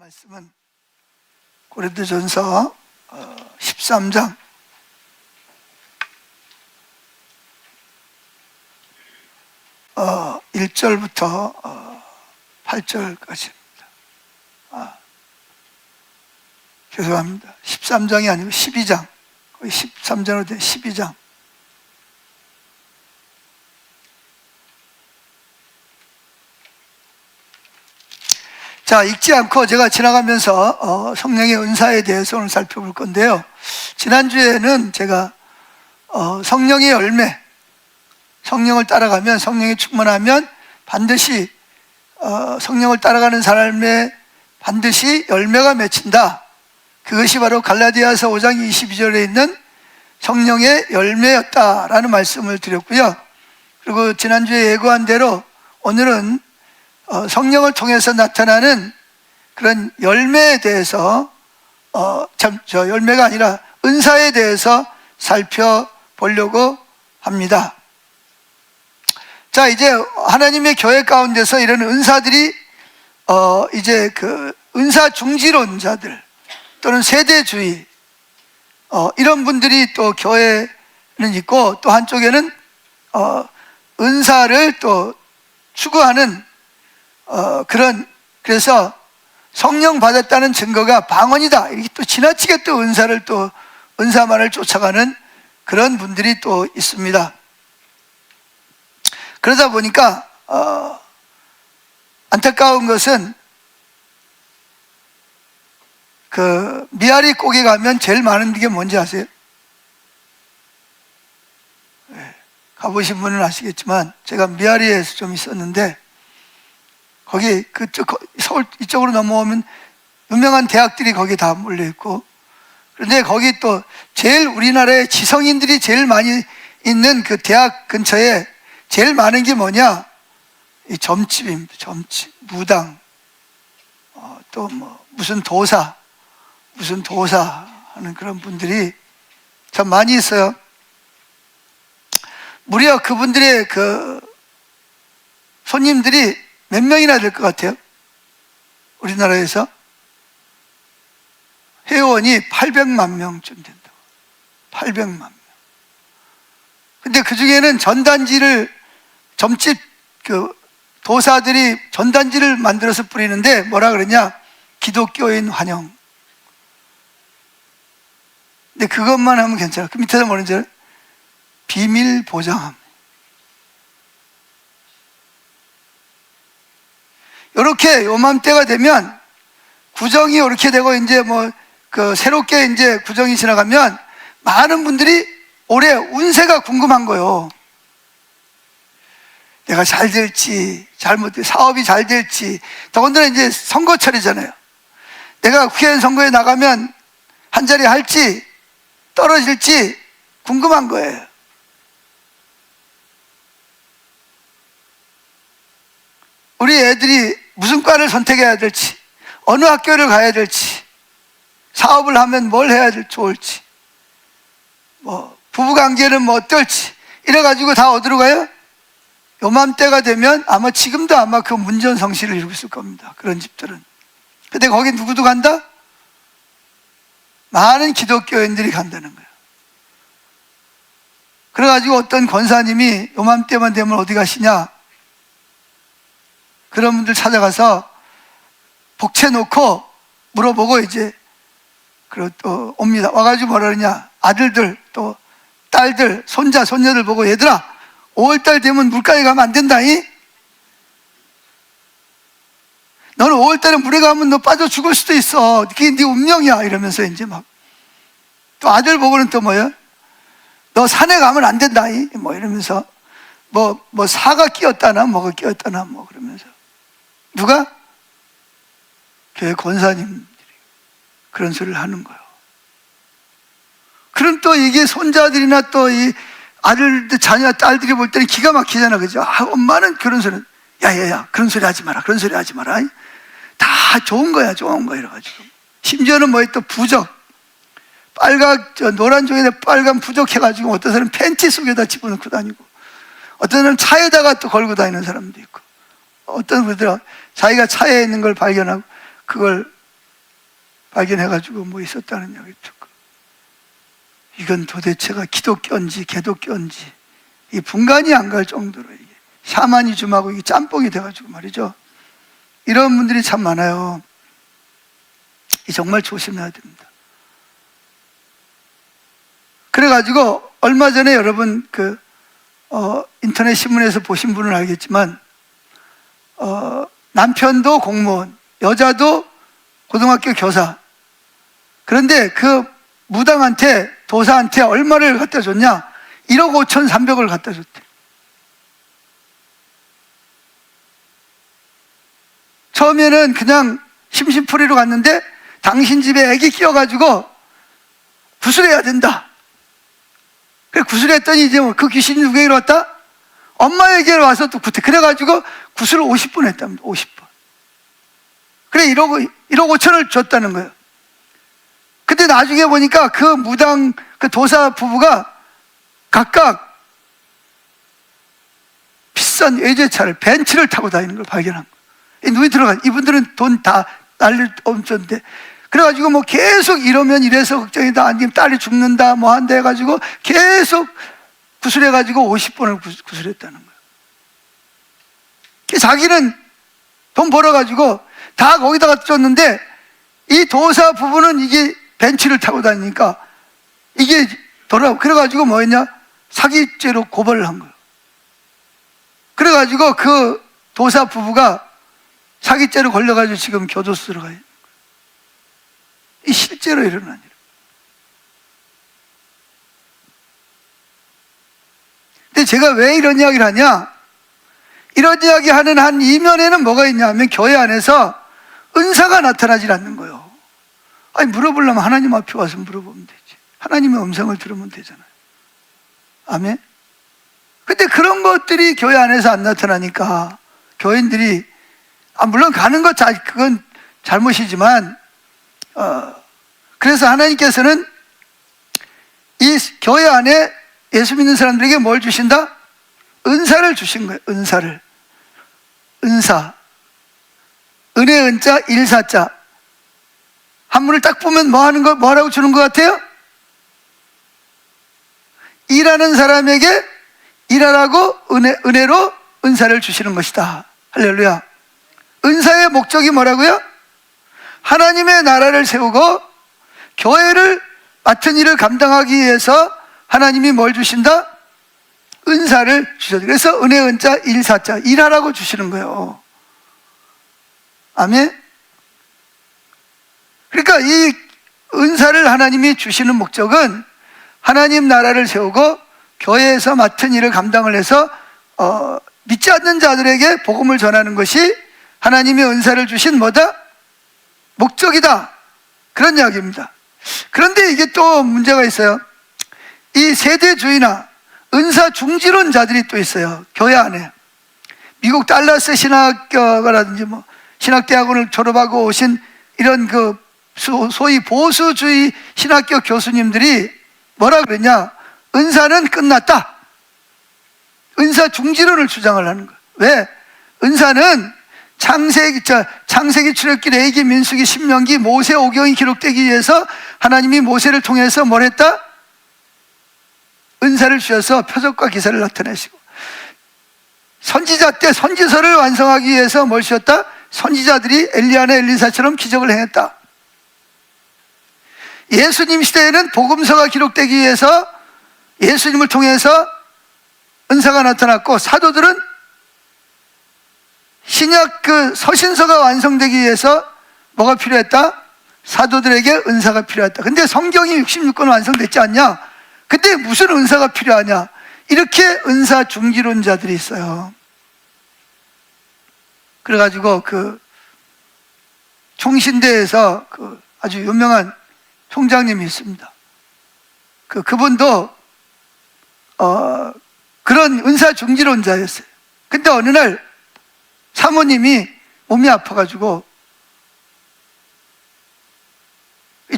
말씀은 고린도전서 13장 1절부터 8절까지입니다. 죄송합니다. 13장이 아니고 12장, 거의 13장으로 된 12장. 자, 읽지 않고 제가 지나가면서 성령의 은사에 대해서 오늘 살펴볼 건데요. 지난주에는 제가 성령의 열매, 성령을 따라가면, 성령이 충만하면 반드시 성령을 따라가는 삶에 반드시 열매가 맺힌다. 그것이 바로 갈라디아서 5장 22절에 있는 성령의 열매였다라는 말씀을 드렸고요. 그리고 지난주에 예고한 대로 오늘은 성령을 통해서 나타나는 그런 열매에 대해서 열매가 아니라 은사에 대해서 살펴보려고 합니다. 자, 이제 하나님의 교회 가운데서 이런 은사들이 이제 그 은사 중지론자들 또는 세대주의 이런 분들이 또 교회는 있고, 또 한쪽에는 은사를 또 추구하는 그래서 성령 받았다는 증거가 방언이다, 이렇게 또 지나치게 또 은사만을 쫓아가는 그런 분들이 또 있습니다. 그러다 보니까 안타까운 것은 그 미아리 꼭에 가면 제일 많은 게 뭔지 아세요? 가보신 분은 아시겠지만 제가 미아리에서 좀 있었는데, 거기 서울 이쪽으로 넘어오면 유명한 대학들이 거기 다 몰려 있고, 그런데 거기 또 제일 우리나라의 지성인들이 제일 많이 있는 그 대학 근처에 제일 많은 게 뭐냐? 이 점집입니다. 점집, 무당, 또 뭐 무슨 도사 하는 그런 분들이 참 많이 있어요. 무려 그분들의 그 손님들이 몇 명이나 될 것 같아요? 우리나라에서 회원이 800만 명쯤 된다고. 800만 명. 근데 그 중에는 점집 그 도사들이 전단지를 만들어서 뿌리는데 뭐라 그러냐? 기독교인 환영. 근데 그것만 하면 괜찮아. 그 밑에서 뭐라는지 알아요? 비밀 보장함. 이렇게 요맘때가 되면 구정이 이렇게 되고, 이제 새롭게 이제 구정이 지나가면 많은 분들이 올해 운세가 궁금한 거예요. 내가 잘 될지, 사업이 잘 될지, 더군다나 이제 선거철이잖아요. 내가 국회의원 선거에 나가면 한 자리 할지, 떨어질지 궁금한 거예요. 우리 애들이 무슨 과를 선택해야 될지, 어느 학교를 가야 될지, 사업을 하면 뭘 해야 좋을지, 부부관계는 어떨지, 이래가지고 다 어디로 가요? 요맘때가 되면 지금도 그 문전성시를 이루고 있을 겁니다. 그런 집들은. 근데 거기 누구도 간다? 많은 기독교인들이 간다는 거예요. 그래가지고 어떤 권사님이 요맘때만 되면 어디 가시냐? 그런 분들 찾아가서 복채 놓고 물어보고 이제 그리고 또 옵니다. 와가지고 뭐라 그러냐? 아들들 또 딸들 손자 손녀들 보고, 얘들아 5월달 되면 물가에 가면 안 된다이? 너는 5월달에 물에 가면 너 빠져 죽을 수도 있어. 그게 네 운명이야. 이러면서 이제 또 아들 보고는 또 뭐야? 너 산에 가면 안 된다이? 이러면서 사가 끼었다나 뭐가 끼었다나 그러면서. 누가? 교회 권사님들이 그런 소리를 하는 거예요. 그럼 또 이게 손자들이나 또 이 아들들, 자녀, 딸들이 볼 때는 기가 막히잖아. 그죠? 엄마는 그런 소리, 야야야, 그런 소리 하지 마라. 그런 소리 하지 마라. 다 좋은 거야, 좋은 거. 이래가지고. 심지어는 또 부적. 노란 종이에 빨간 부적 해가지고 어떤 사람은 팬티 속에다 집어넣고 다니고, 어떤 사람은 차에다가 또 걸고 다니는 사람도 있고, 어떤 분들은 자기가 차에 있는 걸 발견하고 그걸 발견해가지고 뭐 있었다는 이야기 듣고, 이건 도대체가 기독교인지 개독교인지 이 분간이 안 갈 정도로 이게 샤머니즘하고 이게 짬뽕이 돼가지고 말이죠. 이런 분들이 참 많아요. 정말 조심해야 됩니다. 그래가지고 얼마 전에 여러분 인터넷 신문에서 보신 분은 알겠지만 남편도 공무원, 여자도 고등학교 교사. 그런데 그 무당한테, 도사한테 얼마를 갖다 줬냐? 1억 5,300을 갖다 줬대. 처음에는 그냥 심심풀이로 갔는데 당신 집에 애기 끼어가지고 구슬해야 된다. 그래 구슬했더니 이제 뭐 그 귀신이 누구에게 왔다? 엄마에게 와서 또 그래가지고 구슬을 50분 했답니다. 50분. 그래 1억 5천을 줬다는 거예요. 근데 나중에 보니까 그 무당, 그 도사 부부가 각각 비싼 외제차를, 벤츠를 타고 다니는 걸 발견한 거예요. 눈이 들어가. 이분들은 돈 다 날릴 엄청인데. 그래가지고 뭐 계속 이러면 이래서 걱정이다. 아니면 딸이 죽는다. 뭐 한다 해가지고 계속 구슬해가지고 50번을 구슬했다는 거예요. 자기는 돈 벌어가지고 다 거기다가 줬는데 이 도사 부부는 이게 벤츠를 타고 다니니까 이게 돌아오고, 그래가지고 뭐 했냐? 사기죄로 고발을 한 거예요. 그래가지고 그 도사 부부가 사기죄로 걸려가지고 지금 교도소 들어가요. 이 실제로 일어난 일. 근데 제가 왜 이런 이야기를 하냐? 이런 이야기 하는 한 이면에는 뭐가 있냐면 교회 안에서 은사가 나타나질 않는 거예요. 아니 물어보려면 하나님 앞에 와서 물어보면 되지. 하나님의 음성을 들으면 되잖아요. 아멘. 근데 그런 것들이 교회 안에서 안 나타나니까 교인들이 물론 가는 것 그건 잘못이지만 그래서 하나님께서는 이 교회 안에 예수 믿는 사람들에게 뭘 주신다? 은사를 주신 거예요. 은사를. 은사. 은혜 은자 일사자. 한문을 딱 보면 뭐라고 주는 것 같아요? 일하는 사람에게 일하라고 은혜로 은사를 주시는 것이다. 할렐루야. 은사의 목적이 뭐라고요? 하나님의 나라를 세우고 교회를 맡은 일을 감당하기 위해서 하나님이 뭘 주신다? 은사를 주셔요. 그래서 은혜 은자 일사자, 일하라고 주시는 거예요. 아멘. 그러니까 이 은사를 하나님이 주시는 목적은 하나님 나라를 세우고 교회에서 맡은 일을 감당을 해서 믿지 않는 자들에게 복음을 전하는 것이 하나님의 은사를 주신 뭐다? 목적이다. 그런 이야기입니다. 그런데 이게 또 문제가 있어요. 이 세대주의나 은사 중지론자들이 또 있어요. 교회 안에. 미국 달라스 신학교라든지 뭐 신학대학원을 졸업하고 오신 이런 소위 보수주의 신학교 교수님들이 뭐라 그러냐? 은사는 끝났다. 은사 중지론을 주장을 하는 거예요. 왜? 은사는 창세기, 출애굽기, 레위기, 민수기, 신명기, 모세 오경이 기록되기 위해서 하나님이 모세를 통해서 뭘 했다? 은사를 주셔서 표적과 기사를 나타내시고, 선지자 때 선지서를 완성하기 위해서 뭘 주셨다? 선지자들이 엘리야나 엘리사처럼 기적을 행했다. 예수님 시대에는 복음서가 기록되기 위해서 예수님을 통해서 은사가 나타났고, 사도들은 신약 서신서가 완성되기 위해서 뭐가 필요했다? 사도들에게 은사가 필요했다. 근데 성경이 66권 완성됐지 않냐? 근데 무슨 은사가 필요하냐? 이렇게 은사 중지론자들이 있어요. 그래가지고 총신대에서 아주 유명한 총장님이 있습니다. 그분도 그런 은사 중지론자였어요. 근데 어느 날 사모님이 몸이 아파가지고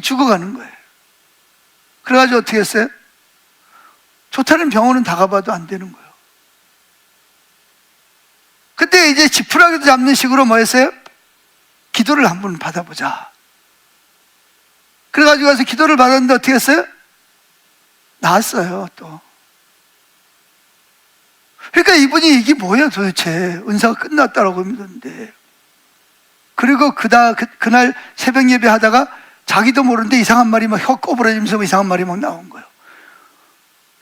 죽어가는 거예요. 그래가지고 어떻게 했어요? 좋다는 병원은 다 가봐도 안 되는 거예요. 그때 이제 지푸라기도 잡는 식으로 뭐 했어요? 기도를 한번 받아보자. 그래가지고 가서 기도를 받았는데 어떻게 했어요? 나았어요, 또. 그러니까 이분이 이게 뭐야 도대체. 은사가 끝났다라고 믿었는데. 그리고 그날 새벽 예배 하다가 자기도 모르는데 이상한 말이 막 혀 꼬부러지면서 이상한 말이 막 나온 거예요.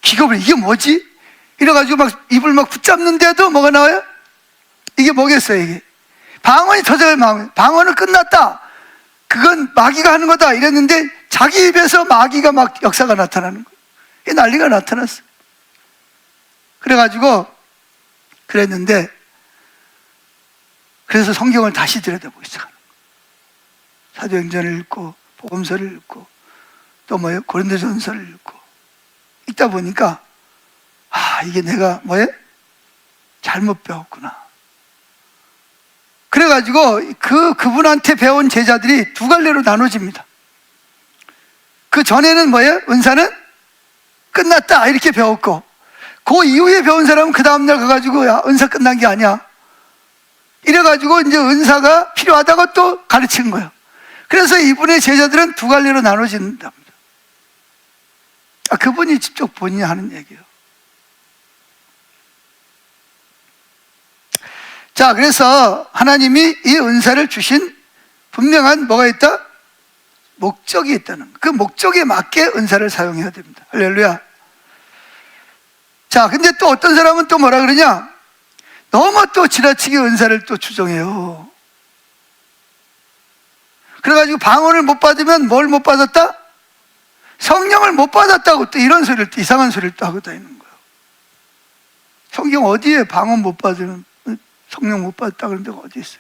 기겁을, 이게 뭐지? 이래가지고 막 입을 막 붙잡는데도 뭐가 나와요? 이게 뭐겠어요, 이게? 방언이 터져요, 방언은 끝났다. 그건 마귀가 하는 거다. 이랬는데 자기 입에서 마귀가 막 역사가 나타나는 거예요. 이게 난리가 나타났어요. 그래가지고 그랬는데, 그래서 성경을 다시 들여다보기 시작하는 거예요. 사도행전을 읽고 복음서를 읽고 또 뭐예요? 고린도전서를 읽고 읽다 보니까 이게 내가 뭐예요? 잘못 배웠구나. 그래가지고 그분한테 배운 제자들이 두 갈래로 나눠집니다. 그 전에는 뭐예요? 은사는 끝났다 이렇게 배웠고, 그 이후에 배운 사람은 그 다음날 가가지고 야, 은사 끝난 게 아니야. 이래가지고 이제 은사가 필요하다고 또 가르친 거예요. 그래서 이분의 제자들은 두 갈래로 나눠진답니다. 그분이 직접 본인이 하는 얘기예요. 자, 그래서 하나님이 이 은사를 주신 분명한 뭐가 있다? 목적이 있다는 거예요. 그 목적에 맞게 은사를 사용해야 됩니다. 할렐루야. 자, 근데 또 어떤 사람은 또 뭐라 그러냐? 너무 또 지나치게 은사를 또 추정해요. 그래가지고 방언을 못 받으면 뭘 못 받았다? 성령을 못 받았다고 또 이런 소리를, 또 이상한 소리를 또 하고 다니는 거예요. 성경 어디에 방언 못 받으면, 성령 못 받았다 그런 데가 어디 있어요?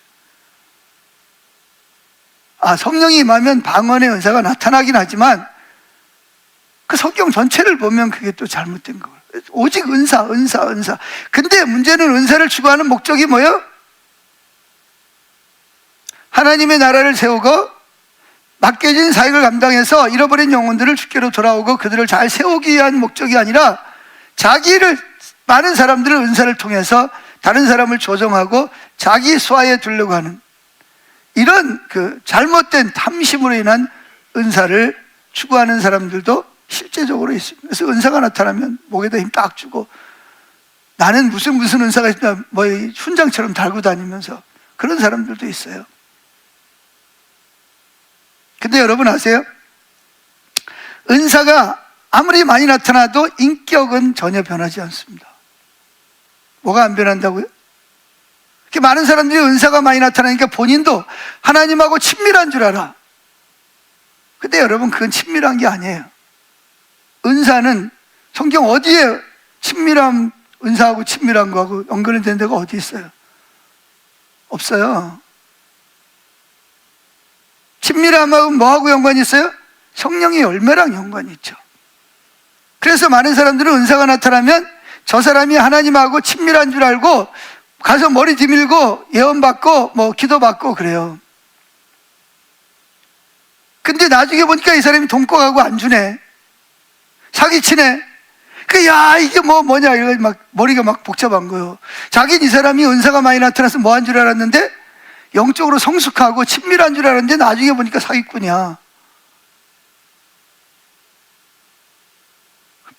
성령이 임하면 방언의 은사가 나타나긴 하지만 그 성경 전체를 보면 그게 또 잘못된 거예요. 오직 은사. 근데 문제는 은사를 추구하는 목적이 뭐예요? 하나님의 나라를 세우고 맡겨진 사역을 감당해서 잃어버린 영혼들을 주께로 돌아오고 그들을 잘 세우기 위한 목적이 아니라 자기를, 많은 사람들을 은사를 통해서 다른 사람을 조정하고 자기 수하에 두려고 하는 이런 그 잘못된 탐심으로 인한 은사를 추구하는 사람들도 실제적으로 있습니다. 그래서 은사가 나타나면 목에다 힘 딱 주고 나는 무슨 은사가 있으면 뭐 훈장처럼 달고 다니면서 그런 사람들도 있어요. 근데 여러분 아세요? 은사가 아무리 많이 나타나도 인격은 전혀 변하지 않습니다. 뭐가 안 변한다고요? 이렇게 많은 사람들이 은사가 많이 나타나니까 본인도 하나님하고 친밀한 줄 알아. 근데 여러분 그건 친밀한 게 아니에요. 은사는 성경 어디에 친밀한, 은사하고 친밀한 거하고 연결이 된 데가 어디 있어요? 없어요. 친밀함하고 뭐하고 연관이 있어요? 성령의 열매랑 연관이 있죠. 그래서 많은 사람들은 은사가 나타나면 저 사람이 하나님하고 친밀한 줄 알고 가서 머리 디밀고 예언받고 뭐 기도받고 그래요. 근데 나중에 보니까 이 사람이 돈꿔가고 안 주네, 사기치네. 야 이게 뭐냐 이거 막 머리가 막 복잡한 거예요. 자기는 이 사람이 은사가 많이 나타나서 뭐 한 줄 알았는데 영적으로 성숙하고 친밀한 줄 알았는데 나중에 보니까 사기꾼이야.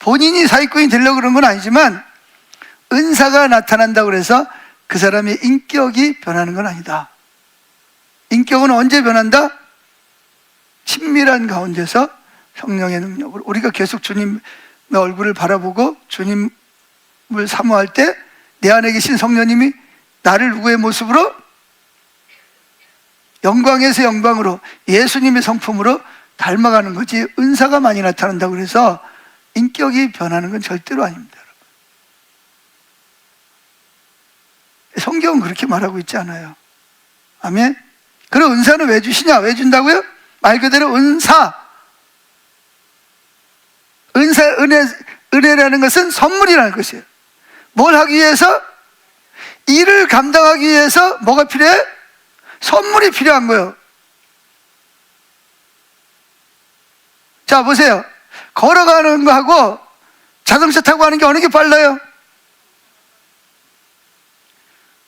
본인이 사기꾼이 되려고 그런 건 아니지만 은사가 나타난다고 해서 그 사람의 인격이 변하는 건 아니다. 인격은 언제 변한다? 친밀한 가운데서 성령의 능력으로 우리가 계속 주님의 얼굴을 바라보고 주님을 사모할 때 내 안에 계신 성령님이 나를 누구의 모습으로? 영광에서 영광으로 예수님의 성품으로 닮아가는 거지, 은사가 많이 나타난다고 해서 인격이 변하는 건 절대로 아닙니다. 성경은 그렇게 말하고 있지 않아요. 아멘. 그럼 은사는 왜 주시냐? 왜 준다고요? 말 그대로 은혜라는 것은 선물이라는 것이에요. 뭘 하기 위해서? 일을 감당하기 위해서 뭐가 필요해? 선물이 필요한 거예요. 자 보세요. 걸어가는 거하고 자동차 타고 가는 게 어느 게 빨라요?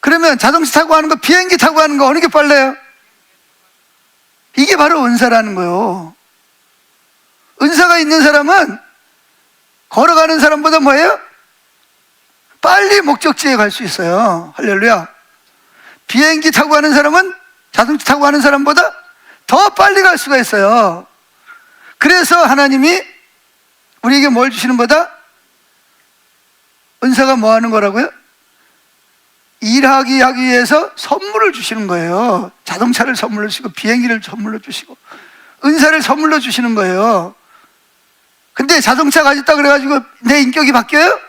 그러면 자동차 타고 가는 거, 비행기 타고 가는 거 어느 게 빨라요? 이게 바로 은사라는 거예요. 은사가 있는 사람은 걸어가는 사람보다 뭐예요? 빨리 목적지에 갈 수 있어요. 할렐루야. 비행기 타고 가는 사람은 자동차 타고 가는 사람보다 더 빨리 갈 수가 있어요. 그래서 하나님이 우리에게 뭘 주시는 거다? 은사가 뭐 하는 거라고요? 일하기 하기 위해서 선물을 주시는 거예요. 자동차를 선물로 주시고 비행기를 선물로 주시고 은사를 선물로 주시는 거예요. 근데 자동차 가졌다 그래가지고 내 인격이 바뀌어요?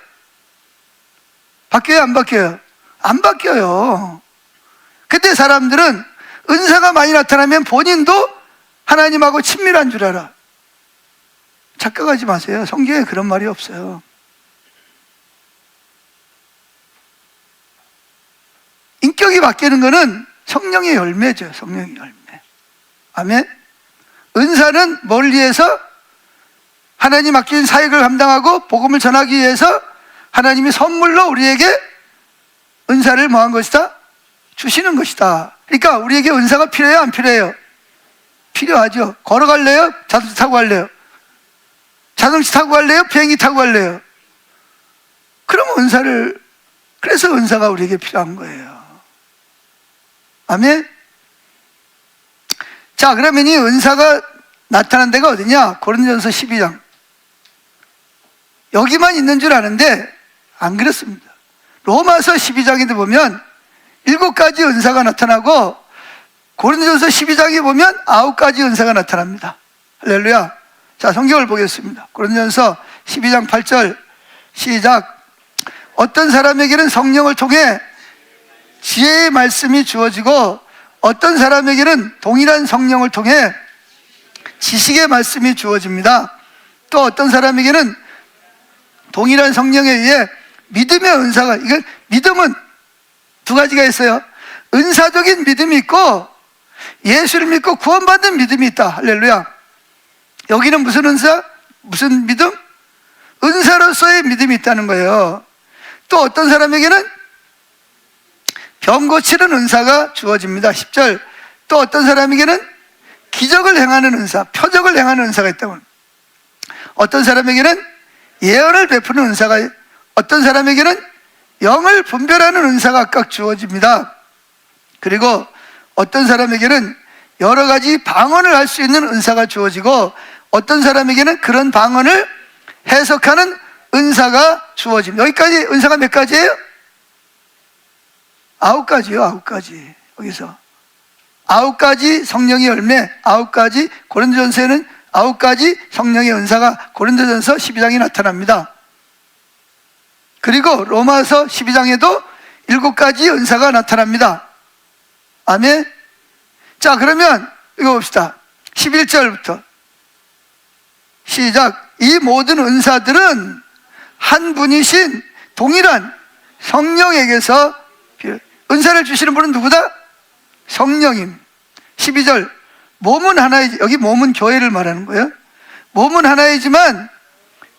바뀌어요? 안 바뀌어요? 안 바뀌어요. 근데 사람들은 은사가 많이 나타나면 본인도 하나님하고 친밀한 줄 알아. 착각하지 마세요. 성경에 그런 말이 없어요. 인격이 바뀌는 것은 성령의 열매죠. 성령의 열매. 아멘. 은사는 뭘 위해서? 하나님 맡긴 사역을 감당하고 복음을 전하기 위해서 하나님이 선물로 우리에게 은사를 뭐한 것이다? 주시는 것이다. 그러니까 우리에게 은사가 필요해요? 안 필요해요? 필요하죠. 걸어갈래요? 자동차 타고 갈래요? 자동차 타고 갈래요? 비행기 타고 갈래요? 그럼 그래서 은사가 우리에게 필요한 거예요. 아멘? 자, 그러면 이 은사가 나타난 데가 어디냐? 고린도전서 12장. 여기만 있는 줄 아는데 안 그렇습니다. 로마서 12장에도 보면 7가지 은사가 나타나고 고린도전서 12장에 보면 9가지 은사가 나타납니다. 할렐루야. 자, 성경을 보겠습니다. 고린도전서 12장 8절 시작. 어떤 사람에게는 성령을 통해 지혜의 말씀이 주어지고 어떤 사람에게는 동일한 성령을 통해 지식의 말씀이 주어집니다. 또 어떤 사람에게는 동일한 성령에 의해 믿음의 은사가, 이건 믿음은 2가지가 있어요. 은사적인 믿음이 있고 예수를 믿고 구원받는 믿음이 있다. 할렐루야. 여기는 무슨 은사? 무슨 믿음? 은사로서의 믿음이 있다는 거예요. 또 어떤 사람에게는 병 고치는 은사가 주어집니다. 10절. 또 어떤 사람에게는 기적을 행하는 은사, 표적을 행하는 은사가 있다고. 어떤 사람에게는 예언을 베푸는 은사가, 어떤 사람에게는 영을 분별하는 은사가 각각 주어집니다. 그리고 어떤 사람에게는 여러 가지 방언을 할 수 있는 은사가 주어지고 어떤 사람에게는 그런 방언을 해석하는 은사가 주어집니다. 여기까지 은사가 몇 가지예요? 9가지요. 9가지. 여기서 9가지 성령의 열매, 9가지, 고린도전서에는 9가지 성령의 은사가 고린도전서 12장에 나타납니다. 그리고 로마서 12장에도 7가지 은사가 나타납니다. 아멘. 자, 그러면 이거 봅시다. 11절부터 시작. 이 모든 은사들은 한 분이신 동일한 성령에게서, 은사를 주시는 분은 누구다? 성령임. 12절. 몸은 하나이지, 여기 몸은 교회를 말하는 거예요. 몸은 하나이지만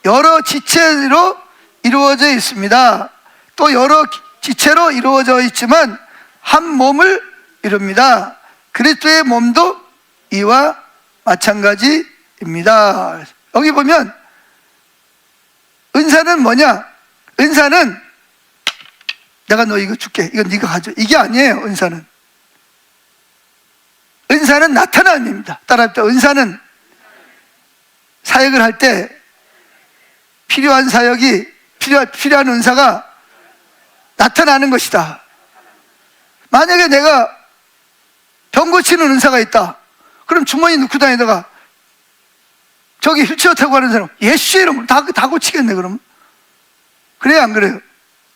여러 지체로 이루어져 있습니다. 또 여러 지체로 이루어져 있지만 한 몸을 이룹니다. 그리스도의 몸도 이와 마찬가지입니다. 여기 보면 은사는 뭐냐? 은사는 내가 너 이거 줄게, 이거 네가 가져, 이게 아니에요. 은사는 나타남입니다. 따라합시다. 은사는 사역을 할 때 필요한 사역이, 필요한 은사가 나타나는 것이다. 만약에 내가 병 고치는 은사가 있다. 그럼 주머니 넣고 다니다가 저기 휠체어 타고 가는 사람 예수의 이름으로 다 고치겠네. 그러면 그래요, 안 그래요?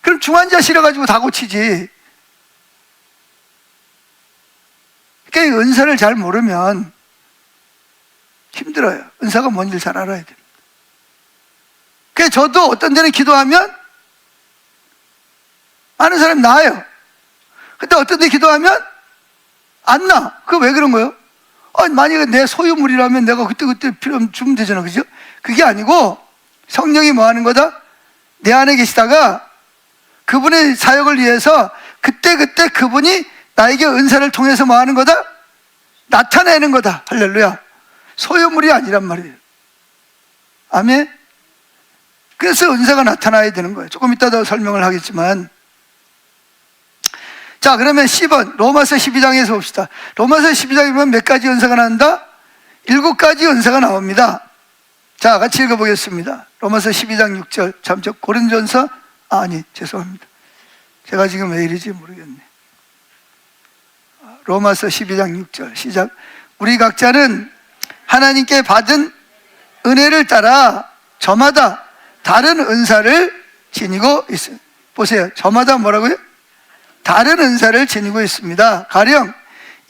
그럼 중환자 실어가지고 다 고치지. 그러니까 은사를 잘 모르면 힘들어요. 은사가 뭔지를 잘 알아야 돼요. 그래서 저도 어떤 데는 기도하면 많은 사람이 나아요. 근데 어떤 데 기도하면 안 나. 그거 왜 그런 거예요? 만약에 내 소유물이라면 내가 그때 필요하면 주면 되잖아. 그죠? 그게 아니고 성령이 뭐 하는 거다? 내 안에 계시다가 그분의 사역을 위해서 그때 그분이 나에게 은사를 통해서 뭐 하는 거다? 나타내는 거다. 할렐루야. 소유물이 아니란 말이에요. 아멘. 그래서 은사가 나타나야 되는 거예요. 조금 이따 더 설명을 하겠지만. 자, 그러면 10번 로마서 12장에서 봅시다. 로마서 12장에 보면 몇 가지 은사가 나온다? 7가지 은사가 나옵니다. 자, 같이 읽어보겠습니다. 로마서 12장 6절. 참, 저 고린도전서 아니, 죄송합니다. 제가 지금 왜 이러지 모르겠네. 로마서 12장 6절 시작. 우리 각자는 하나님께 받은 은혜를 따라 저마다 다른 은사를 지니고 있습니다. 보세요. 저마다 뭐라고요? 다른 은사를 지니고 있습니다. 가령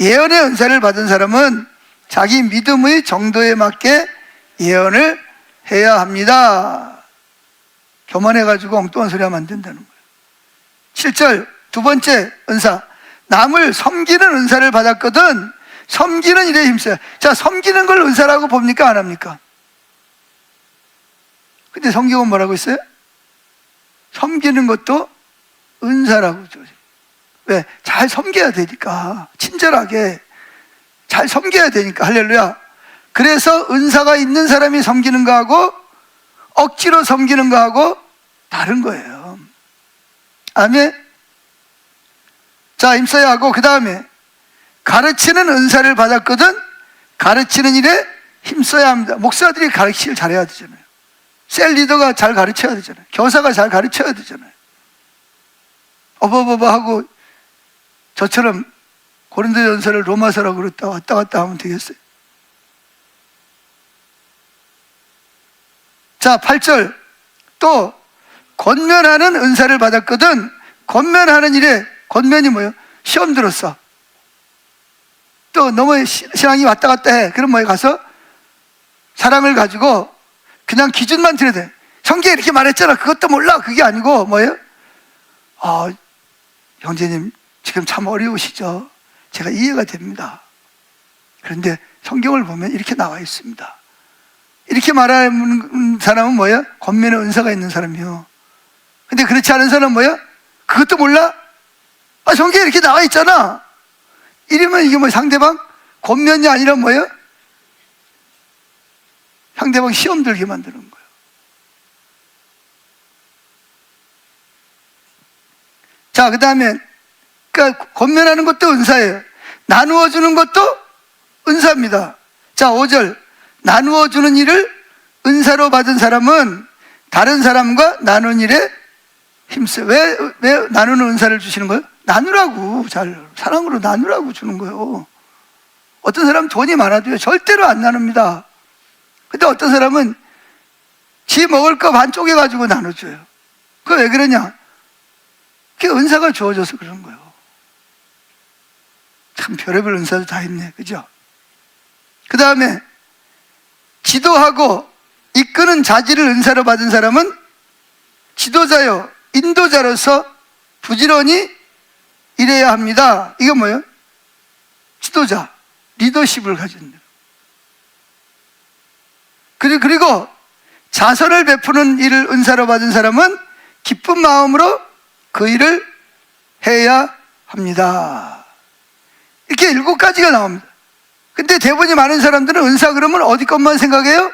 예언의 은사를 받은 사람은 자기 믿음의 정도에 맞게 예언을 해야 합니다. 교만해가지고 엉뚱한 소리 하면 안 된다는 거예요. 7절 두 번째 은사, 남을 섬기는 은사를 받았거든 섬기는 일에 힘써요. 자, 섬기는 걸 은사라고 봅니까? 안 합니까? 근데 성경은 뭐라고 했어요? 섬기는 것도 은사라고 줘. 왜? 잘 섬겨야 되니까. 친절하게 잘 섬겨야 되니까. 할렐루야. 그래서 은사가 있는 사람이 섬기는 거하고 억지로 섬기는 거하고 다른 거예요. 아멘. 자, 힘써야 하고, 그 다음에 가르치는 은사를 받았거든 가르치는 일에 힘써야 합니다. 목사들이 가르치기를 잘해야 되잖아요. 셀 리더가 잘 가르쳐야 되잖아요. 교사가 잘 가르쳐야 되잖아요. 어버버버 하고 저처럼 고린도전서를 로마서라고 그랬다 왔다 갔다 하면 되겠어요? 자, 8절 또 권면하는 은사를 받았거든 권면하는 일에, 권면이 뭐예요? 시험 들었어. 또 너무 신앙이 왔다 갔다 해. 그럼 뭐에 가서 사람을 가지고 그냥 기준만 들여야 돼. 성경에 이렇게 말했잖아. 그것도 몰라. 그게 아니고 뭐예요? 형제님 지금 참 어려우시죠? 제가 이해가 됩니다. 그런데 성경을 보면 이렇게 나와 있습니다. 이렇게 말하는 사람은 뭐예요? 권면의 은사가 있는 사람이요. 근데 그렇지 않은 사람은 뭐예요? 그것도 몰라? 성경에 이렇게 나와 있잖아. 이러면 이게 뭐 상대방 권면이 아니라 뭐예요? 상대방 시험 들게 만드는 거예요. 자, 그 다음에 그러니까 권면하는 것도 은사예요. 나누어 주는 것도 은사입니다. 자, 5절 나누어 주는 일을 은사로 받은 사람은 다른 사람과 나눈 일에 힘써요. 왜 나누는 은사를 주시는 거예요? 나누라고, 잘 사랑으로 나누라고 주는 거예요. 어떤 사람은 돈이 많아도요 절대로 안 나눕니다. 근데 어떤 사람은 지 먹을 거 반 쪼개가지고 나눠줘요. 그거 왜 그러냐? 그게 은사가 주어져서 그런 거예요. 참 별의별 은사도 다 있네, 그죠? 그 다음에 지도하고 이끄는 자질을 은사로 받은 사람은 지도자요 인도자로서 부지런히 일해야 합니다. 이건 뭐예요? 지도자, 리더십을 가진. 그리고 자선을 베푸는 일을 은사로 받은 사람은 기쁜 마음으로 그 일을 해야 합니다. 이렇게 7가지가 나옵니다. 근데 대부분이 많은 사람들은 은사 그러면 어디 것만 생각해요?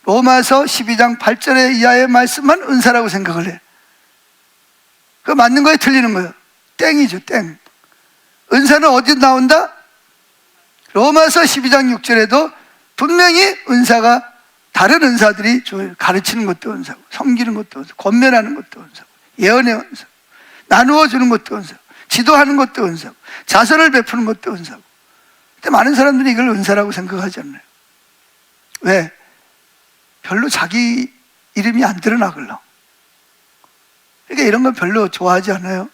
로마서 12장 8절의 이하의 말씀만 은사라고 생각을 해요. 그거 맞는 거예요? 틀리는 거예요? 땡이죠, 땡. 은사는 어디 나온다? 로마서 12장 6절에도 분명히 은사가 다른 은사들이 가르치는 것도 은사고, 섬기는 것도 은사고, 권면하는 것도 은사고, 예언의 은사고, 나누어 주는 것도 은사고, 지도하는 것도 은사고, 자선을 베푸는 것도 은사고. 근데 많은 사람들이 이걸 은사라고 생각하지 않나요? 왜? 별로 자기 이름이 안 드러나걸로. 그러니까 이런 건 별로 좋아하지 않아요.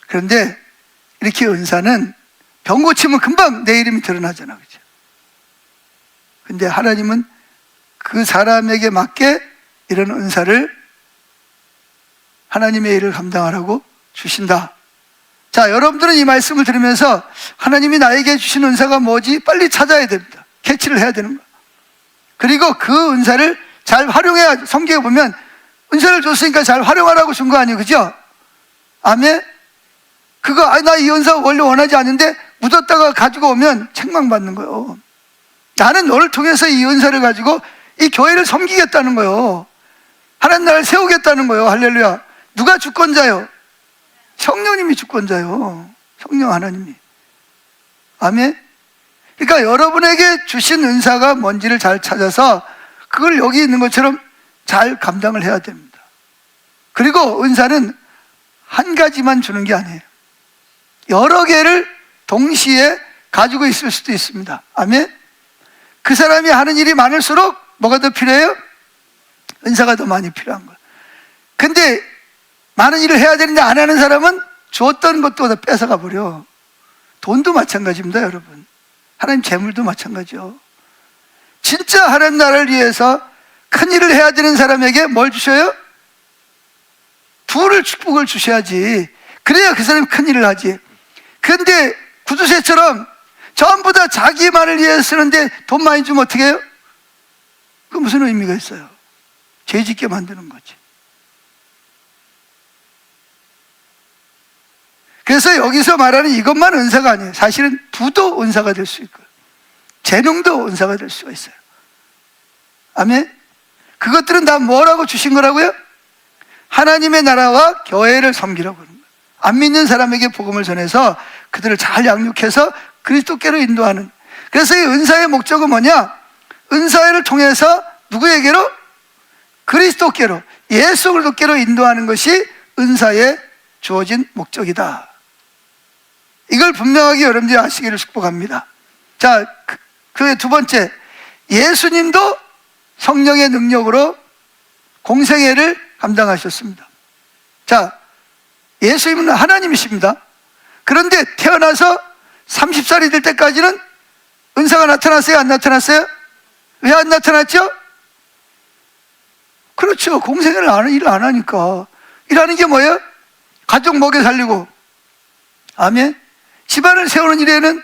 그런데 이렇게 은사는 병 고치면 금방 내 이름이 드러나잖아, 그죠? 근데 하나님은 그 사람에게 맞게 이런 은사를 하나님의 일을 감당하라고 주신다. 자, 여러분들은 이 말씀을 들으면서 하나님이 나에게 주신 은사가 뭐지? 빨리 찾아야 됩니다. 캐치를 해야 되는 거야. 그리고 그 은사를 잘 활용해야, 성경에 보면 은사를 줬으니까 잘 활용하라고 준 거 아니에요, 그죠? 아멘? 나 이 은사 원래 원하지 않는데 묻었다가 가지고 오면 책망받는 거예요. 나는 너를 통해서 이 은사를 가지고 이 교회를 섬기겠다는 거예요. 하나님 나라를 세우겠다는 거예요. 할렐루야. 누가 주권자요? 성령님이 주권자요. 성령 하나님이. 아멘. 그러니까 여러분에게 주신 은사가 뭔지를 잘 찾아서 그걸 여기 있는 것처럼 잘 감당을 해야 됩니다. 그리고 은사는 한 가지만 주는 게 아니에요. 여러 개를 동시에 가지고 있을 수도 있습니다. 아멘. 그 사람이 하는 일이 많을수록 뭐가 더 필요해요? 은사가 더 많이 필요한 거예요. 근데 많은 일을 해야 되는데 안 하는 사람은 주었던 것도 다 뺏어가 버려. 돈도 마찬가지입니다, 여러분. 하나님 재물도 마찬가지요. 진짜 하나님 나라를 위해서 큰 일을 해야 되는 사람에게 뭘 주셔요? 부를 축복을 주셔야지. 그래야 그 사람이 큰 일을 하지. 근데 구두쇠처럼 전부 다 자기만을 위해서 쓰는데 돈 많이 주면 어떻게 해요? 그 무슨 의미가 있어요? 죄 짓게 만드는 거지. 그래서 여기서 말하는 이것만 은사가 아니에요. 사실은 부도 은사가 될 수 있고 재능도 은사가 될 수가 있어요. 아멘. 그것들은 다 뭐라고 주신 거라고요? 하나님의 나라와 교회를 섬기라고 하는 거예요. 안 믿는 사람에게 복음을 전해서 그들을 잘 양육해서 그리스도께로 인도하는. 그래서 이 은사의 목적은 뭐냐? 은사를 통해서 누구에게로? 그리스도께로, 예수 그리스도께로 인도하는 것이 은사에 주어진 목적이다. 이걸 분명하게 여러분들이 아시기를 축복합니다. 자, 그 두 번째, 예수님도 성령의 능력으로 공생애를 감당하셨습니다. 자, 예수님은 하나님이십니다. 그런데 태어나서 30살이 될 때까지는 은사가 나타났어요? 안 나타났어요? 왜 안 나타났죠? 그렇죠. 공생애를 일을 안 하니까. 일하는 게 뭐예요? 가족 먹여 살리고, 아멘. 집안을 세우는 일에는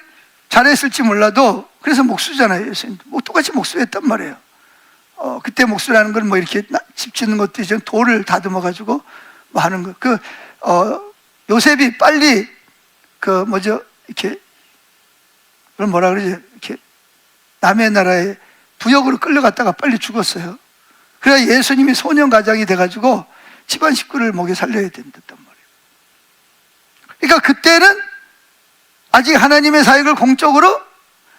잘했을지 몰라도, 그래서 목수잖아요. 예수님도 뭐 똑같이 목수했단 말이에요. 그때 목수라는 건 뭐 이렇게 집 짓는 것도 이제 돌을 다듬어 가지고 뭐 하는 거. 요셉이 빨리 이렇게 그럼 뭐라 그러지? 이렇게 남의 나라에 부역으로 끌려갔다가 빨리 죽었어요. 그래야 예수님이 소년 가장이 돼가지고 집안 식구를 먹여 살려야 된단 말이에요. 그러니까 그때는 아직 하나님의 사역을 공적으로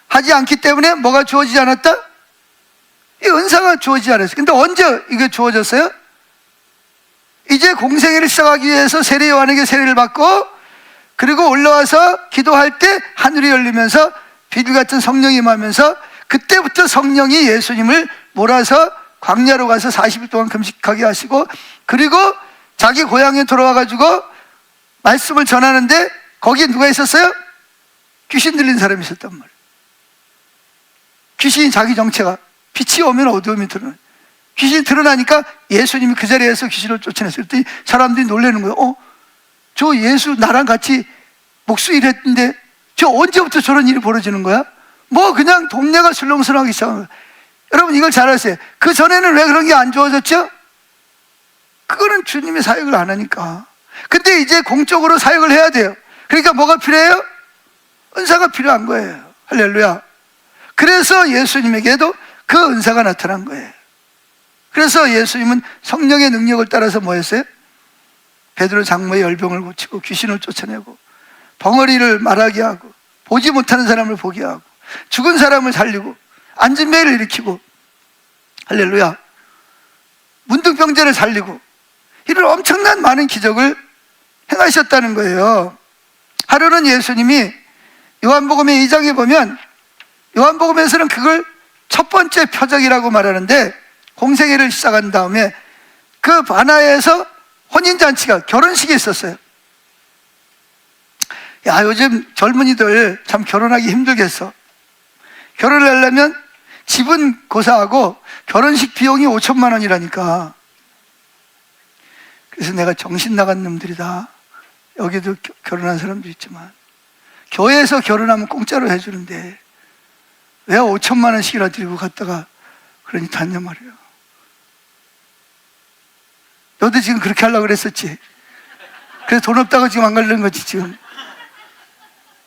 하지 않기 때문에 뭐가 주어지지 않았다? 이 은사가 주어지지 않았어요. 근데 언제 이게 주어졌어요? 이제 공생애를 시작하기 위해서 세례 요한에게 세례를 받고, 그리고 올라와서 기도할 때 하늘이 열리면서 비둘기 같은 성령이 임하면서, 그때부터 성령이 예수님을 몰아서 광야로 가서 40일 동안 금식하게 하시고, 그리고 자기 고향에 돌아와 가지고 말씀을 전하는데 거기에 누가 있었어요? 귀신 들린 사람이 있었단 말이에요. 귀신이 자기 정체가, 빛이 오면 어두움이 드러나요. 귀신이 드러나니까 예수님이 그 자리에서 귀신을 쫓아냈어요. 그랬더니 사람들이 놀라는 거예요. 저 예수 나랑 같이 목수 일했는데 저 언제부터 저런 일이 벌어지는 거야? 뭐 그냥 동네가 술렁술렁하기 시작한 거예요. 여러분 이걸 잘 아세요. 그 전에는 왜 그런 게 안 주어졌죠? 그거는 주님의 사역을 안 하니까. 근데 이제 공적으로 사역을 해야 돼요. 그러니까 뭐가 필요해요? 은사가 필요한 거예요. 할렐루야. 그래서 예수님에게도 그 은사가 나타난 거예요. 그래서 예수님은 성령의 능력을 따라서 뭐 했어요? 베드로 장모의 열병을 고치고, 귀신을 쫓아내고, 벙어리를 말하게 하고, 보지 못하는 사람을 보게 하고, 죽은 사람을 살리고, 앉은 매를 일으키고, 할렐루야. 문둥병자를 살리고, 이런 엄청난 많은 기적을 행하셨다는 거예요. 하루는 예수님이 요한복음의 2장에 보면, 요한복음에서는 그걸 첫 번째 표적이라고 말하는데, 공생애를 시작한 다음에 그 바나에서 혼인잔치가, 결혼식이 있었어요. 야, 요즘 젊은이들 참 결혼하기 힘들겠어. 결혼을 하려면 집은 고사하고 결혼식 비용이 5천만 원이라니까. 그래서 내가 정신 나간 놈들이다. 여기도 결혼한 사람도 있지만 교회에서 결혼하면 공짜로 해주는데 왜 5천만 원씩이나 들고 갔다가 그러니 닿냐 말이야. 너도 지금 그렇게 하려고 그랬었지. 그래서 돈 없다고 지금 안 가려는 거지 지금.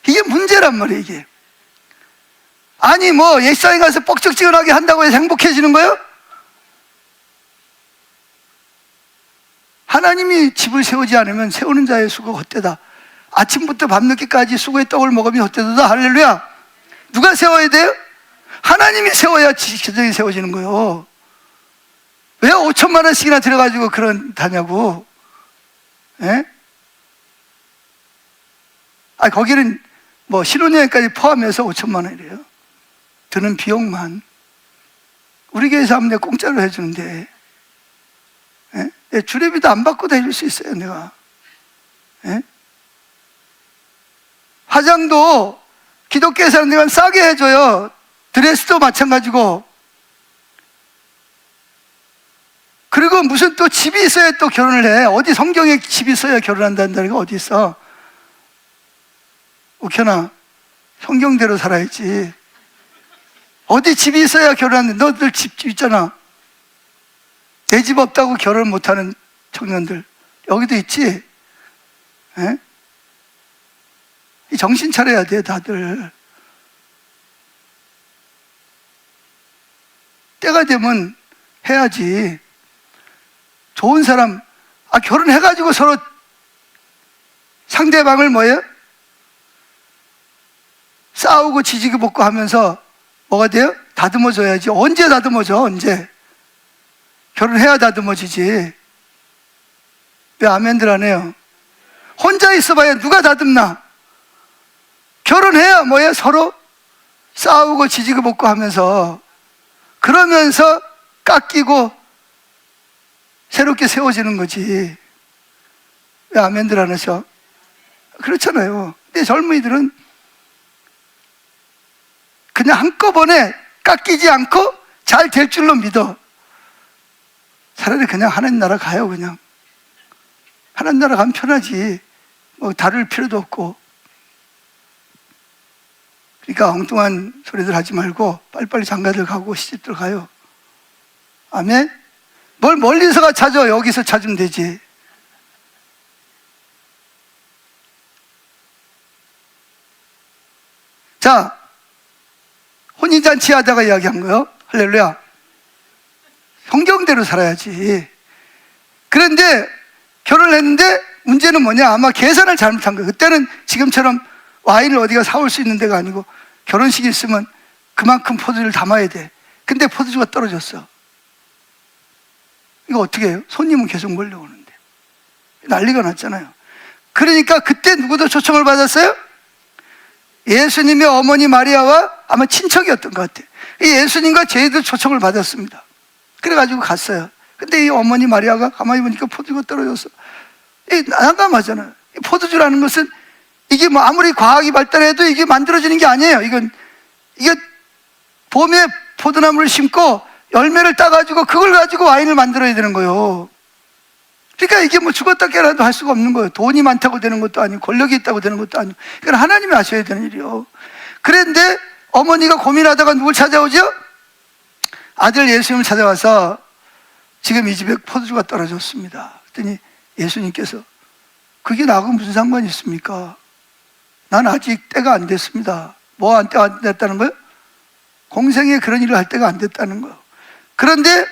이게 문제란 말이에요. 이게 아니 뭐 예식장에 가서 뻑적지근하게 한다고 해서 행복해지는 거예요? 하나님이 집을 세우지 않으면 세우는 자의 수고가 헛되다. 아침부터 밤늦게까지 수고의 떡을 먹으면 헛되다. 할렐루야. 누가 세워야 돼요? 하나님이 세워야 기적이 세워지는 거예요. 왜 5천만 원씩이나 들어가지고 그런다냐고. 예? 아, 거기는 뭐 신혼여행까지 포함해서 5천만 원이래요. 드는 비용만. 우리 교회에서 하면 내가 공짜로 해주는데, 예? 내 주례비도 안 받고도 해줄 수 있어요, 내가. 예? 화장도 기독교 사람들은 싸게 해줘요. 드레스도 마찬가지고. 그리고 무슨 또 집이 있어야 또 결혼을 해. 어디 성경에 집이 있어야 결혼한다는 거 어디 있어? 옥현아, 성경대로 살아야지. 어디 집이 있어야 결혼하는데, 너들 집 있잖아. 내 집 없다고 결혼 못하는 청년들 여기도 있지. 에? 정신 차려야 돼, 다들. 때가 되면 해야지. 좋은 사람, 결혼해가지고 서로 상대방을 뭐예요? 싸우고 지지고 볶고 하면서 뭐가 돼요? 다듬어줘야지. 언제 다듬어줘? 언제? 결혼해야 다듬어지지. 왜 아멘들 안 해요? 혼자 있어봐야 누가 다듬나? 결혼해야 뭐예요? 서로 싸우고 지지고 볶고 하면서, 그러면서 깎이고 새롭게 세워지는 거지. 왜 아멘들 안 하셔? 그렇잖아요. 근데 젊은이들은 그냥 한꺼번에 깎이지 않고 잘 될 줄로 믿어. 차라리 그냥 하나님 나라 가요. 그냥 하나님 나라 가면 편하지. 뭐 다룰 필요도 없고. 그러니까 엉뚱한 소리들 하지 말고 빨리빨리 장가들 가고 시집들 가요. 아멘. 뭘 멀리서가 찾아. 여기서 찾으면 되지. 자, 혼인잔치 하다가 이야기한 거요. 할렐루야. 성경대로 살아야지. 그런데 결혼을 했는데 문제는 뭐냐? 아마 계산을 잘못한 거예요. 그때는 지금처럼 와인을 어디가 사올 수 있는 데가 아니고, 결혼식이 있으면 그만큼 포도주를 담아야 돼. 근데 포도주가 떨어졌어. 이거 어떻게 해요? 손님은 계속 몰려오는데. 난리가 났잖아요. 그러니까 그때 누구도 초청을 받았어요? 예수님의 어머니 마리아와 아마 친척이었던 것 같아요. 예수님과 제이도 초청을 받았습니다. 그래가지고 갔어요. 근데 이 어머니 마리아가 가만히 보니까 포도주가 떨어졌어. 난감하잖아요. 포도주라는 것은 이게 뭐 아무리 과학이 발달해도 이게 만들어지는 게 아니에요. 이게 봄에 포도나무를 심고 열매를 따가지고 그걸 가지고 와인을 만들어야 되는 거예요. 그러니까 이게 뭐 죽었다 깨라도 할 수가 없는 거예요. 돈이 많다고 되는 것도 아니고 권력이 있다고 되는 것도 아니고. 이건 하나님이 하셔야 되는 일이요. 그런데 어머니가 고민하다가 누굴 찾아오죠? 아들 예수님을 찾아와서 지금 이 집에 포도주가 떨어졌습니다. 그랬더니 예수님께서 그게 나하고 무슨 상관이 있습니까? 난 아직 때가 안 됐습니다. 뭐 때가 안 됐다는 거예요? 공생에 그런 일을 할 때가 안 됐다는 거예요. 그런데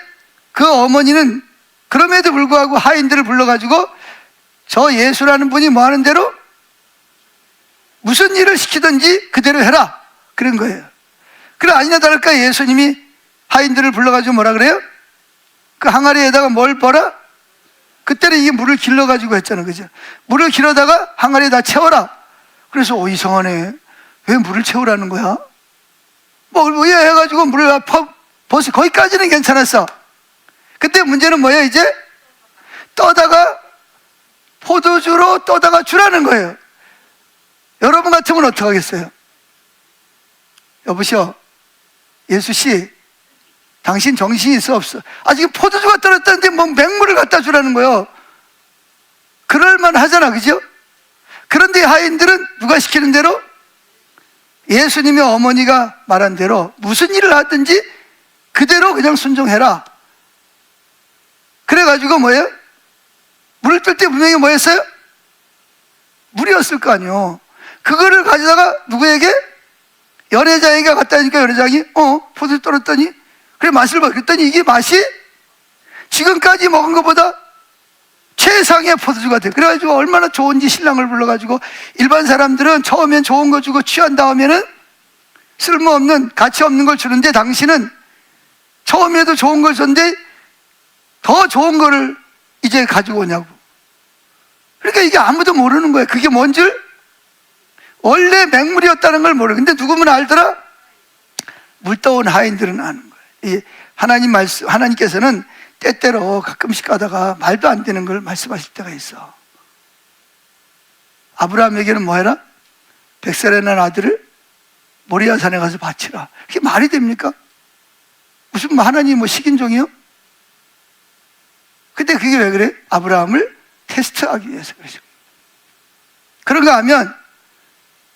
그 어머니는 그럼에도 불구하고 하인들을 불러가지고 저 예수라는 분이 뭐 하는 대로 무슨 일을 시키든지 그대로 해라, 그런 거예요. 그래 아니나 다를까 예수님이 하인들을 불러가지고 뭐라 그래요? 그 항아리에다가 뭘 버라? 그때는 이게 물을 길러가지고 했잖아, 그죠? 물을 길어다가 항아리에다 채워라. 그래서 이상하네. 왜 물을 채우라는 거야? 뭐 해가지고 물을 벗어. 거기까지는 괜찮았어. 근데 문제는 뭐예요? 이제 떠다가 포도주로 떠다가 주라는 거예요. 여러분 같으면 어떻게 하겠어요? 여보시오, 예수씨, 당신 정신이 있어 없어? 지금 포도주가 떨어졌다는데 뭐 맹물을 갖다 주라는 거예요. 그럴만 하잖아, 그죠? 그런데 하인들은 누가 시키는 대로, 예수님의 어머니가 말한 대로 무슨 일을 하든지 그대로 그냥 순종해라. 그래가지고 뭐예요? 물을 뜰 때 분명히 뭐였어요? 물이었을 거 아니에요. 그거를 가져다가 누구에게? 연회장이가 갔다니까 연회장이 포도주 떨었더니 그래 맛을 봐. 그랬더니 이게 맛이 지금까지 먹은 것보다 최상의 포도주가 돼. 그래가지고 얼마나 좋은지 신랑을 불러가지고, 일반 사람들은 처음엔 좋은 거 주고 취한 다음에는 쓸모없는 가치 없는 걸 주는데, 당신은 처음에도 좋은 걸 줬는데 더 좋은 거를 이제 가지고 오냐고. 그러니까 이게 아무도 모르는 거예요. 그게 뭔 줄? 원래 맹물이었다는 걸 모르고. 근데 누구면 알더라? 물떠온 하인들은 아는 거예요. 이 하나님 말씀, 하나님께서는 때때로 가끔씩 가다가 말도 안 되는 걸 말씀하실 때가 있어. 아브라함에게는 뭐 해라? 100살에 난 아들을 모리아 산에 가서 바치라. 그게 말이 됩니까? 무슨 하나님 뭐 식인종이요? 근데 그게 왜 그래? 아브라함을 테스트하기 위해서 그러죠. 그런가 하면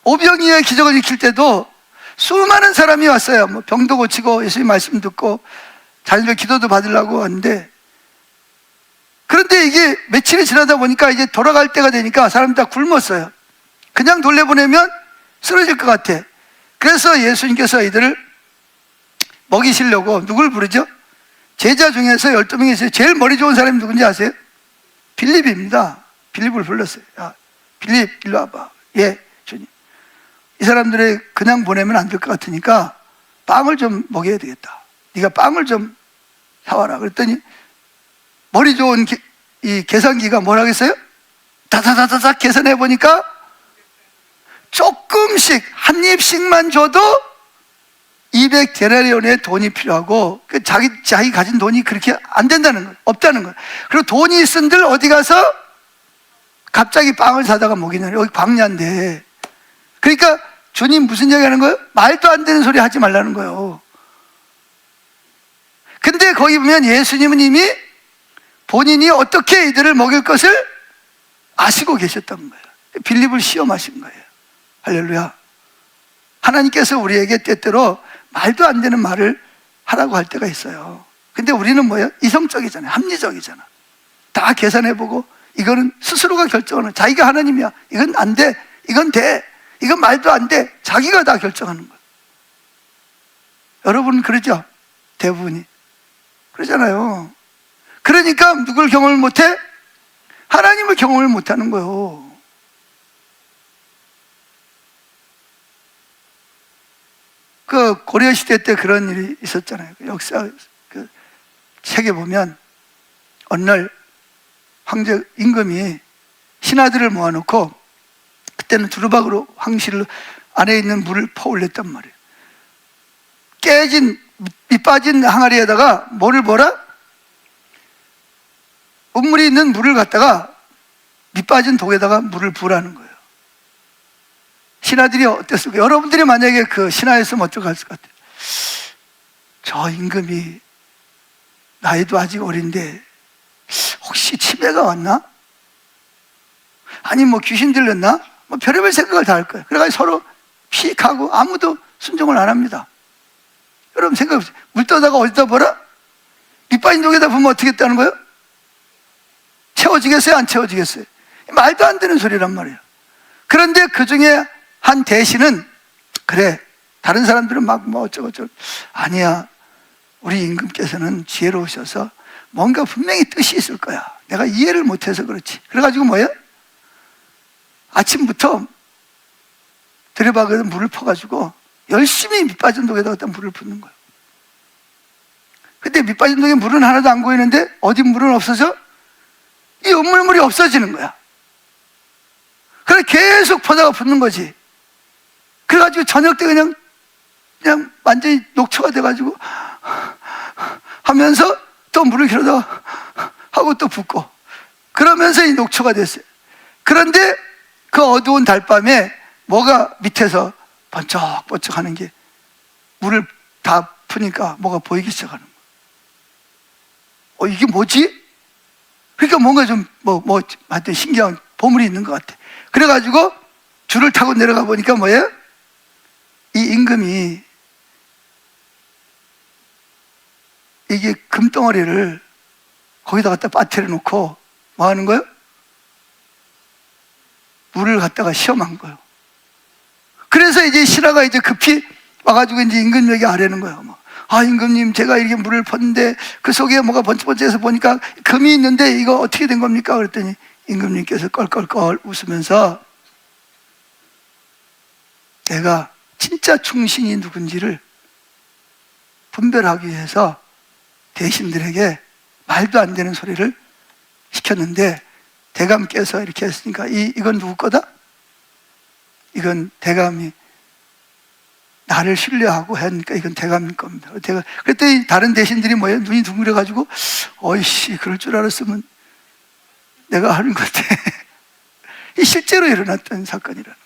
오병이어의 기적을 일으킬 때도 수많은 사람이 왔어요. 뭐 병도 고치고 예수님 말씀 듣고 자녀들 기도도 받으려고 하는데, 그런데 이게 며칠이 지나다 보니까 이제 돌아갈 때가 되니까 사람들 다 굶었어요. 그냥 돌려보내면 쓰러질 것 같아. 그래서 예수님께서 이들을 먹이시려고 누굴 부르죠? 제자 중에서 12명이 제일 머리 좋은 사람이 누군지 아세요? 빌립입니다. 빌립을 불렀어요. 야, 빌립 일로 와봐. 예, 주님. 이 사람들을 그냥 보내면 안 될 것 같으니까 빵을 좀 먹여야 되겠다. 네가 빵을 좀 사와라. 그랬더니 머리 좋은 이 계산기가 뭐라겠어요? 다다다다닥 계산해 보니까 조금씩 한 입씩만 줘도 200데나리온의 돈이 필요하고, 자기 가진 돈이 그렇게 안 된다는 거예요. 없다는 거예요. 그리고 돈이 있은들 어디 가서 갑자기 빵을 사다가 먹이냐. 여기 광야인데. 그러니까 주님 무슨 얘기 하는 거예요? 말도 안 되는 소리 하지 말라는 거예요. 근데 거기 보면 예수님은 이미 본인이 어떻게 이들을 먹일 것을 아시고 계셨던 거예요. 빌립을 시험하신 거예요. 할렐루야. 하나님께서 우리에게 때때로 말도 안 되는 말을 하라고 할 때가 있어요. 근데 우리는 뭐예요? 이성적이잖아요. 합리적이잖아. 다 계산해보고 이거는 스스로가 결정하는, 자기가 하나님이야. 이건 안 돼. 이건 돼. 이건 말도 안 돼. 자기가 다 결정하는 거예요. 여러분 그러죠? 대부분이 그러잖아요. 그러니까 누굴 경험을 못해? 하나님을 경험을 못하는 거예요. 그 고려시대 때 그런 일이 있었잖아요. 역사 그 책에 보면 어느 날 황제 임금이 신하들을 모아놓고, 그때는 두루박으로 황실 안에 있는 물을 퍼올렸단 말이에요. 깨진 밑 빠진 항아리에다가 뭐를 뭐라? 음물이 있는 물을 갖다가 밑 빠진 독에다가 물을 부으라는 거예요. 신하들이 어땠을까? 여러분들이 만약에 그 신하였으면 어떡했을 것 같아요? 저 임금이 나이도 아직 어린데 혹시 치매가 왔나? 아니 뭐 귀신 들렸나? 뭐 별의별 생각을 다 할 거예요. 그래가지고 서로 피익하고 아무도 순종을 안 합니다. 여러분 생각해보세요. 물 떠다가 어디다 버려? 밑빠진 독에다 부으면 어떻게 했다는 거예요? 채워지겠어요? 안 채워지겠어요? 말도 안 되는 소리란 말이에요. 그런데 그 중에 한 대신은, 그래 다른 사람들은 막 뭐 어쩌고저쩌고, 아니야 우리 임금께서는 지혜로우셔서 뭔가 분명히 뜻이 있을 거야. 내가 이해를 못해서 그렇지. 그래가지고 뭐예요? 아침부터 들여박아서 물을 퍼가지고 열심히 밑빠진 독에다가 물을 붓는 거예요. 근데 밑빠진 독에 물은 하나도 안 고이는데 어디 물은 없어져? 이 음물물이 없어지는 거야. 그래 계속 퍼다가 붓는 거지. 그래가지고 저녁 때 그냥 완전히 녹초가 돼가지고 하면서 또 물을 길어다가 하고 또 붓고, 그러면서 이 녹초가 됐어요. 그런데 그 어두운 달밤에 뭐가 밑에서 번쩍번쩍 하는 게, 물을 다 푸니까 뭐가 보이기 시작하는 거예요. 이게 뭐지? 그러니까 뭔가 좀 하여튼 신기한 보물이 있는 것 같아. 그래가지고 줄을 타고 내려가 보니까 뭐예요? 이 임금이 이게 금덩어리를 거기다 갖다 빠뜨려 놓고 뭐 하는 거예요? 물을 갖다가 시험한 거예요. 그래서 이제 신하가 이제 급히 와가지고 이제 임금에게 아뢰는 거예요. 아, 임금님, 제가 이렇게 물을 붓는데 그 속에 뭐가 번쩍번쩍해서 보니까 금이 있는데 이거 어떻게 된 겁니까? 그랬더니 임금님께서 껄껄껄 웃으면서 내가 진짜 충신이 누군지를 분별하기 위해서 대신들에게 말도 안 되는 소리를 시켰는데 대감께서 이렇게 했으니까 이건 누구 거다? 이건 대감이 나를 신뢰하고 하니까 이건 대감 겁니다. 그랬더니 다른 대신들이 뭐예요? 눈이 둥그려가지고 어이씨, 그럴 줄 알았으면 내가 하는 건데 이 실제로 일어났던 사건이라는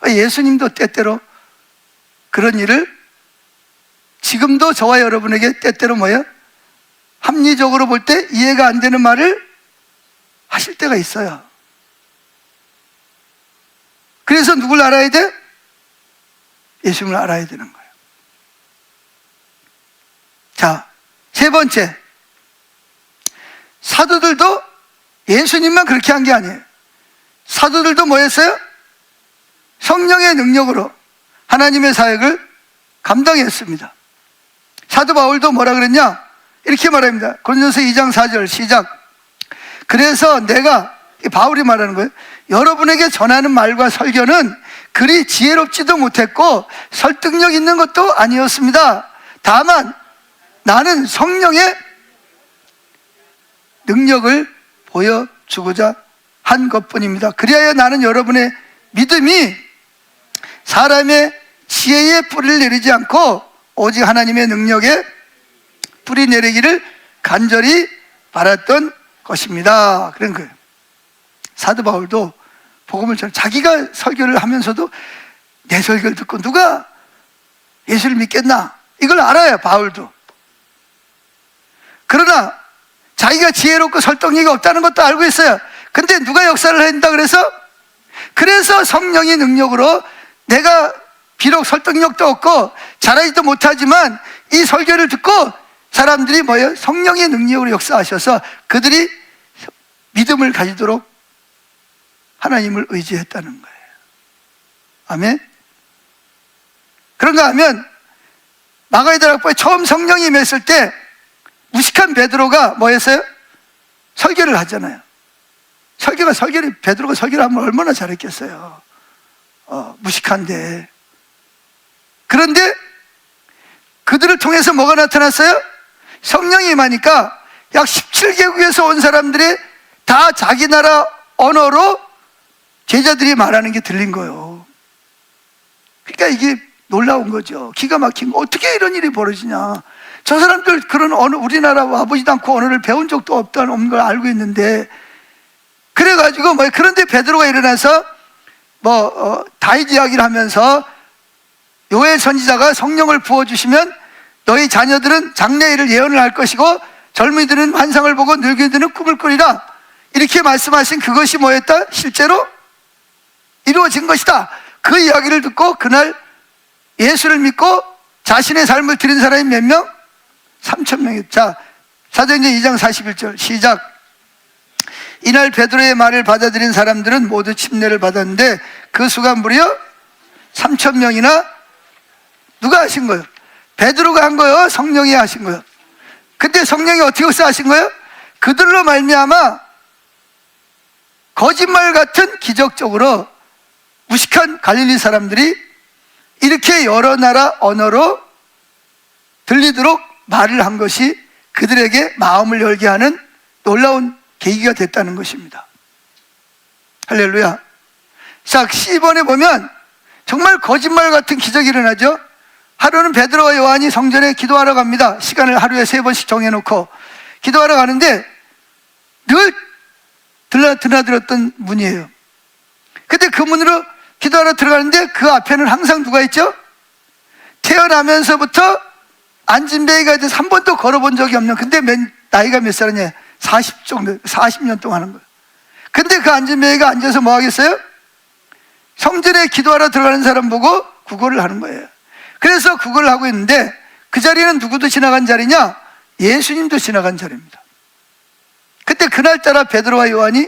거죠. 예수님도 때때로 그런 일을 지금도 저와 여러분에게 때때로 뭐예요? 합리적으로 볼 때 이해가 안 되는 말을 하실 때가 있어요. 그래서 누굴 알아야 돼? 예수님을 알아야 되는 거예요. 자, 세 번째, 사도들도 예수님만 그렇게 한 게 아니에요. 사도들도 뭐 했어요? 성령의 능력으로 하나님의 사역을 감당했습니다. 사도 바울도 뭐라 그랬냐? 이렇게 말합니다. 고린도서 2장 4절 시작. 그래서 내가, 바울이 말하는 거예요. 여러분에게 전하는 말과 설교는 그리 지혜롭지도 못했고 설득력 있는 것도 아니었습니다. 다만 나는 성령의 능력을 보여주고자 한 것뿐입니다. 그리하여 나는 여러분의 믿음이 사람의 지혜에 뿌리를 내리지 않고 오직 하나님의 능력에 뿌리 내리기를 간절히 바랐던 것입니다. 그런 거예요. 사도 바울도 복음을 자기가 설교를 하면서도 내 설교를 듣고 누가 예수를 믿겠나? 이걸 알아요, 바울도. 그러나 자기가 지혜롭고 설득력이 없다는 것도 알고 있어요. 근데 누가 역사를 한다 그래서 성령의 능력으로 내가 비록 설득력도 없고 잘하지도 못하지만 이 설교를 듣고 사람들이 뭐예요? 성령의 능력으로 역사하셔서 그들이 믿음을 가지도록 하나님을 의지했다는 거예요. 아멘. 그런가 하면 마가의 학교에 처음 성령이 임했을 때 무식한 베드로가 뭐 했어요? 설교를 하잖아요. 베드로가 설교를 하면 얼마나 잘했겠어요. 무식한데. 그런데 그들을 통해서 뭐가 나타났어요? 성령이 임하니까 약 17개국에서 온 사람들이 다 자기 나라 언어로 제자들이 말하는 게 들린 거예요. 그러니까 이게 놀라운 거죠. 기가 막힌 거. 어떻게 이런 일이 벌어지냐. 저 사람들 그런 언어, 우리나라 와보지도 않고 언어를 배운 적도 없다는 걸 알고 있는데, 그래가지고 그런데 베드로가 일어나서 다윗 이야기를 하면서 요엘 선지자가 성령을 부어주시면 너희 자녀들은 장래일을 예언을 할 것이고 젊은이들은 환상을 보고 늙은이들은 꿈을 꾸리라, 이렇게 말씀하신 그것이 뭐였다? 실제로 이루어진 것이다. 그 이야기를 듣고 그날 예수를 믿고 자신의 삶을 드린 사람이 몇 명? 3,000명이. 자, 사도행전 2장 41절 시작. 이날 베드로의 말을 받아들인 사람들은 모두 침례를 받았는데 그 수가 무려 3,000명이나. 누가 하신 거예요? 베드로가 한 거예요? 성령이 하신 거예요? 근데 성령이 어떻게 역사하신 거예요? 그들로 말미암아 거짓말 같은 기적적으로 무식한 갈릴리 사람들이 이렇게 여러 나라 언어로 들리도록 말을 한 것이 그들에게 마음을 열게 하는 놀라운 계기가 됐다는 것입니다. 할렐루야. 자, 10번에 보면 정말 거짓말 같은 기적이 일어나죠. 하루는 베드로와 요한이 성전에 기도하러 갑니다. 시간을 하루에 3번씩 정해놓고 기도하러 가는데 늘 드나들었던 문이에요. 근데 그 문으로 기도하러 들어가는데 그 앞에는 항상 누가 있죠? 태어나면서부터 안진뱅이가 돼서 한 번도 걸어본 적이 없는, 근데 나이가 몇 살이냐? 40년 동안 하는 거예요. 근데 그 안진뱅이가 앉아서 뭐 하겠어요? 성전에 기도하러 들어가는 사람 보고 구걸을 하는 거예요. 그래서 구걸을 하고 있는데 그 자리는 누구도 지나간 자리냐? 예수님도 지나간 자리입니다. 그때 그날따라 베드로와 요한이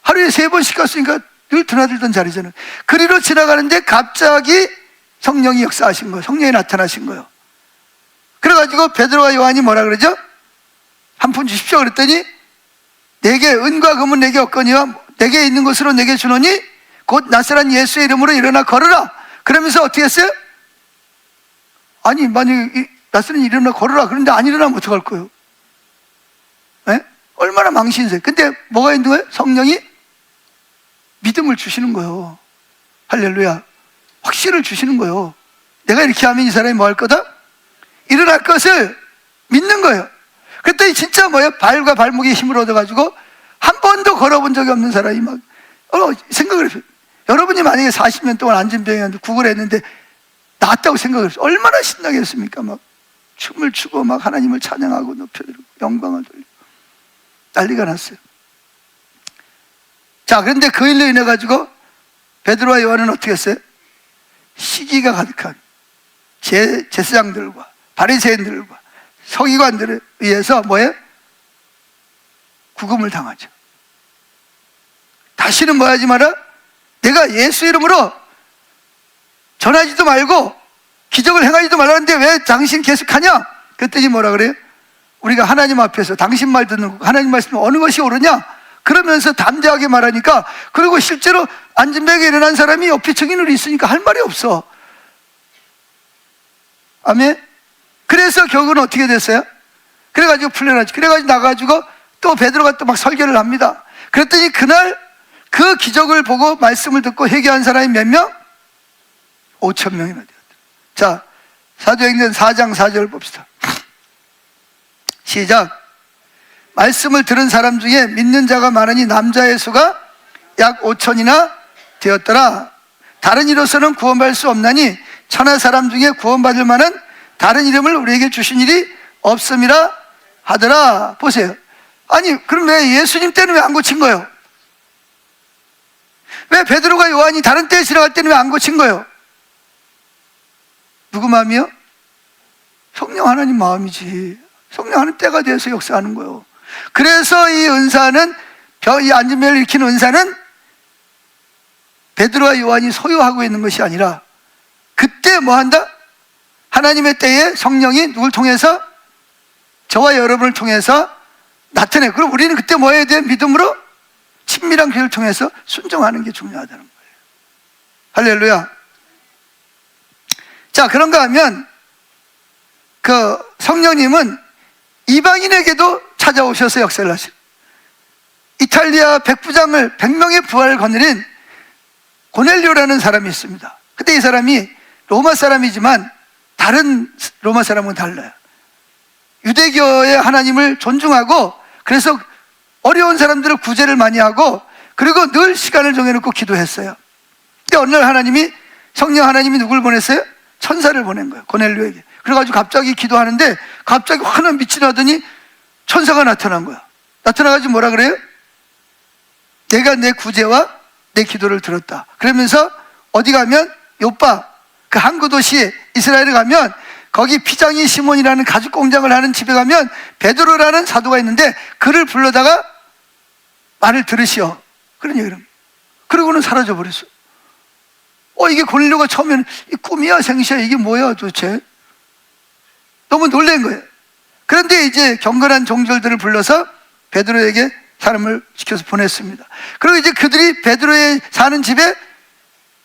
하루에 3번씩 갔으니까 늘 드나들던 자리잖아요. 그리로 지나가는데 갑자기 성령이 역사하신 거예요. 성령이 나타나신 거예요. 그래가지고 베드로와 요한이 뭐라 그러죠? 한 푼 주십시오 그랬더니 내게 은과 금은 내게 없거니와 내게 있는 것으로 내게 주노니 곧 나사렛 예수의 이름으로 일어나 걸으라. 그러면서 어떻게 했어요? 아니 만약 나사렛 이름으로 걸으라 그런데 안 일어나면 어떡할 거예요? 네? 얼마나 망신이세요. 근데 뭐가 있는 거예요? 성령이 믿음을 주시는 거예요. 할렐루야. 확신을 주시는 거예요. 내가 이렇게 하면 이 사람이 뭐 할 거다? 일어날 것을 믿는 거예요. 그랬더니 진짜 뭐예요? 발과 발목에 힘을 얻어가지고 한 번도 걸어본 적이 없는 사람이 막 생각을 했어요. 여러분이 만약에 40년 동안 안진병이었는데 구걸했는데 낫다고 생각을 했어요. 얼마나 신나게 했습니까? 막 춤을 추고 막 하나님을 찬양하고 높여드리고 영광을 돌리고 난리가 났어요. 자, 그런데 그 일로 인해 가지고 베드로와 요한은 어떻게 했어요? 시기가 가득한 제사장들과 바리새인들과 서기관들에 의해서 뭐예요? 구금을 당하죠. 다시는 뭐 하지 마라? 내가 예수 이름으로 전하지도 말고 기적을 행하지도 말라는데 왜 당신 계속하냐? 그랬더니 뭐라 그래요? 우리가 하나님 앞에서 당신 말 듣는 거, 하나님 말씀 어느 것이 옳으냐? 그러면서 담대하게 말하니까, 그리고 실제로 안진뱅에 일어난 사람이 옆에 증인으로 있으니까 할 말이 없어. 아멘. 그래서 결국은 어떻게 됐어요? 그래가지고 풀려나지. 그래가지고 나가지고 또 베드로가 또 막 설교를 합니다. 그랬더니 그날 그 기적을 보고 말씀을 듣고 회개한 사람이 몇 명? 5,000명이나 되었다. 자, 사도행전 4장 4절 봅시다. 시작. 말씀을 들은 사람 중에 믿는 자가 많으니 남자의 수가 약 5,000이나 되었더라. 다른 이로서는 구원받을 수 없나니 천하 사람 중에 구원받을 만한 다른 이름을 우리에게 주신 일이 없음이라 하더라. 보세요. 아니 그럼 왜 예수님 때는 왜 안 고친 거예요? 왜 베드로가 요한이 다른 때에 지나갈 때는 왜 안 고친 거예요? 누구 마음이요? 성령 하나님 마음이지. 성령 하나님 때가 돼서 역사하는 거예요. 그래서 이 은사는, 이 안진뱅이를 일으키는 은사는 베드로와 요한이 소유하고 있는 것이 아니라 그때 뭐 한다? 하나님의 때에 성령이 누굴 통해서? 저와 여러분을 통해서 나타내. 그럼 우리는 그때 뭐 해야 돼? 믿음으로 친밀한 교회를 통해서 순종하는 게 중요하다는 거예요. 할렐루야. 자, 그런가 하면 그 성령님은 이방인에게도 찾아오셔서 역사를 하시고, 이탈리아 백부장을 100명의 부활을 거느린 고넬료라는 사람이 있습니다. 근데 이 사람이 로마 사람이지만 다른 로마 사람은 달라요. 유대교의 하나님을 존중하고, 그래서 어려운 사람들을 구제를 많이 하고, 그리고 늘 시간을 정해놓고 기도했어요. 근데 어느 날 하나님이, 성령 하나님이 누굴 보냈어요? 천사를 보낸 거예요, 고넬료에게. 그래가지고 갑자기 기도하는데 갑자기 환한 빛이 나더니 천사가 나타난 거야. 나타나가지고 뭐라 그래요? 내가 내 구제와 내 기도를 들었다. 그러면서 어디 가면 요빠, 그 항구 도시에 이스라엘에 가면 거기 피장이 시몬이라는 가죽 공장을 하는 집에 가면 베드로라는 사도가 있는데 그를 불러다가 말을 들으시오. 그런 얘기를. 그러고는 사라져 버렸어. 이게 고넬료가 처음에는 이 꿈이야 생시야 이게 뭐야 도대체? 너무 놀란 거예요. 그런데 이제 경건한 종들들을 불러서 베드로에게 사람을 시켜서 보냈습니다. 그리고 이제 그들이 베드로의 사는 집에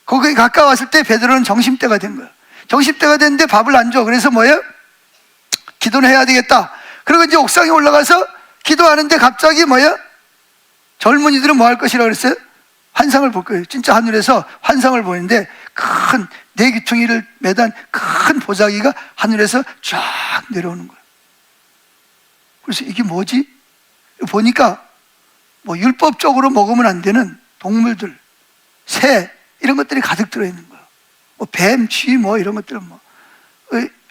거기에 가까웠을 때 베드로는 정심때가 된 거예요. 정심때가 됐는데 밥을 안 줘. 그래서 뭐예요? 기도는 해야 되겠다. 그리고 이제 옥상에 올라가서 기도하는데 갑자기 뭐예요? 젊은이들은 뭐 할 것이라고 그랬어요? 환상을 볼 거예요. 진짜 하늘에서 환상을 보는데 큰 네 귀퉁이를 매단 큰 보자기가 하늘에서 쫙 내려오는 거예요. 그래서 이게 뭐지? 보니까 뭐 율법적으로 먹으면 안 되는 동물들, 새 이런 것들이 가득 들어있는 거예요. 뭐 뱀, 쥐 뭐 이런 것들은 뭐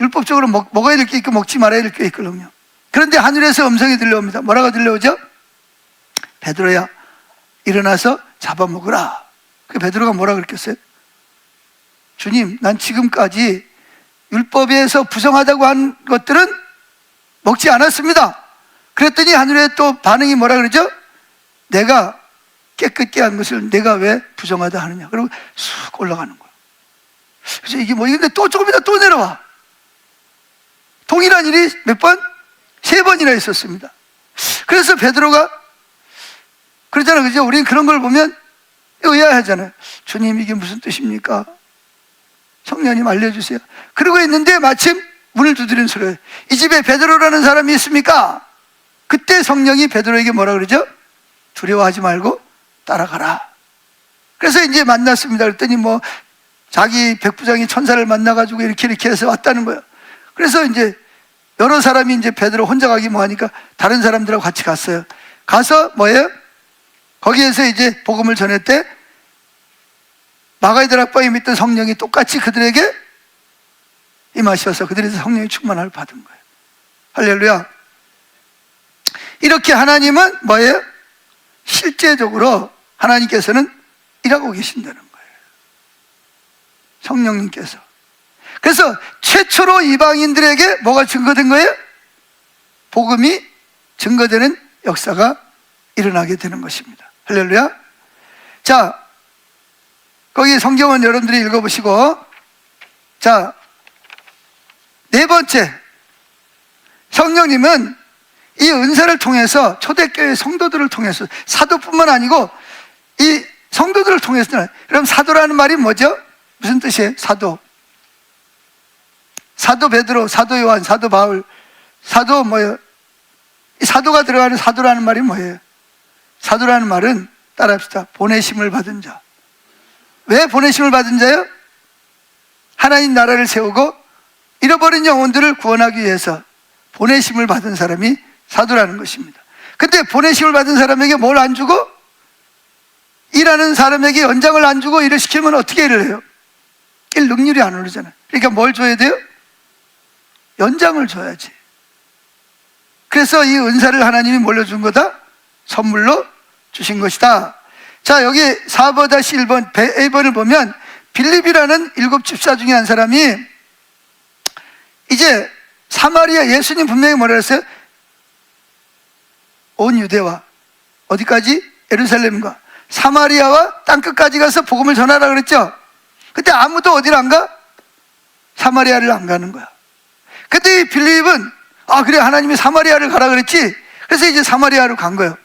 율법적으로 먹어야 될 게 있고 먹지 말아야 될 게 있거든요. 그런데 하늘에서 음성이 들려옵니다. 뭐라고 들려오죠? 베드로야 일어나서 잡아먹으라. 그 베드로가 뭐라 그랬겠어요? 주님, 난 지금까지 율법에서 부정하다고 한 것들은 먹지 않았습니다. 그랬더니 하늘에 또 반응이 뭐라 그러죠? 내가 깨끗게 한 것을 내가 왜 부정하다 하느냐. 그리고 쑥 올라가는 거예요. 그래서 이게 뭐, 근데 또 조금 이따 또 내려와. 동일한 일이 몇 번? 3번이나 있었습니다. 그래서 베드로가 그러잖아요. 그죠? 우리는 그런 걸 보면 의아해하잖아요. 주님, 이게 무슨 뜻입니까? 성령님 알려주세요. 그러고 있는데 마침 문을 두드리는 소리예요. 이 집에 베드로라는 사람이 있습니까? 그때 성령이 베드로에게 뭐라 그러죠? 두려워하지 말고 따라가라. 그래서 이제 만났습니다. 그랬더니 뭐 자기 백부장이 천사를 만나가지고 이렇게 해서 왔다는 거예요. 그래서 이제 여러 사람이 이제 베드로 혼자 가기 뭐하니까 다른 사람들하고 같이 갔어요. 가서 뭐예요? 거기에서 이제 복음을 전했대. 마가의 다락방에 있던 성령이 똑같이 그들에게 임하셔서 그들이 성령의 충만함을 받은 거예요. 할렐루야. 이렇게 하나님은 뭐예요? 실제적으로 하나님께서는 일하고 계신다는 거예요. 성령님께서. 그래서 최초로 이방인들에게 뭐가 증거된 거예요? 복음이 증거되는 역사가 일어나게 되는 것입니다. 할렐루야. 자, 거기 성경은 여러분들이 읽어보시고, 자, 4번째, 성령님은 이 은사를 통해서 초대교회 성도들을 통해서, 사도뿐만 아니고 이 성도들을 통해서. 그럼 사도라는 말이 뭐죠? 무슨 뜻이에요? 사도. 사도 베드로, 사도 요한, 사도 바울, 사도 뭐예요? 이 사도가 들어가는 사도라는 말이 뭐예요? 사도라는 말은 따라합시다. 보내심을 받은 자. 왜 보내심을 받은 자요? 하나님 나라를 세우고 잃어버린 영혼들을 구원하기 위해서 보내심을 받은 사람이 사도라는 것입니다. 근데 보내심을 받은 사람에게 뭘 안 주고, 일하는 사람에게 연장을 안 주고 일을 시키면 어떻게 일을 해요? 일 능률이 안 오르잖아요. 그러니까 뭘 줘야 돼요? 연장을 줘야지. 그래서 이 은사를 하나님이 뭘로 준 거다? 선물로 주신 것이다. 자, 여기 4-1번, A번을 보면 빌립이라는 7 집사 중에 한 사람이 이제 사마리아, 예수님 분명히 뭐라 했어요? 온 유대와 어디까지? 예루살렘과 사마리아와 땅끝까지 가서 복음을 전하라 그랬죠? 근데 아무도 어디를 안 가? 사마리아를 안 가는 거야. 근데 이 빌립은 그래, 하나님이 사마리아를 가라 그랬지? 그래서 이제 사마리아로 간 거예요.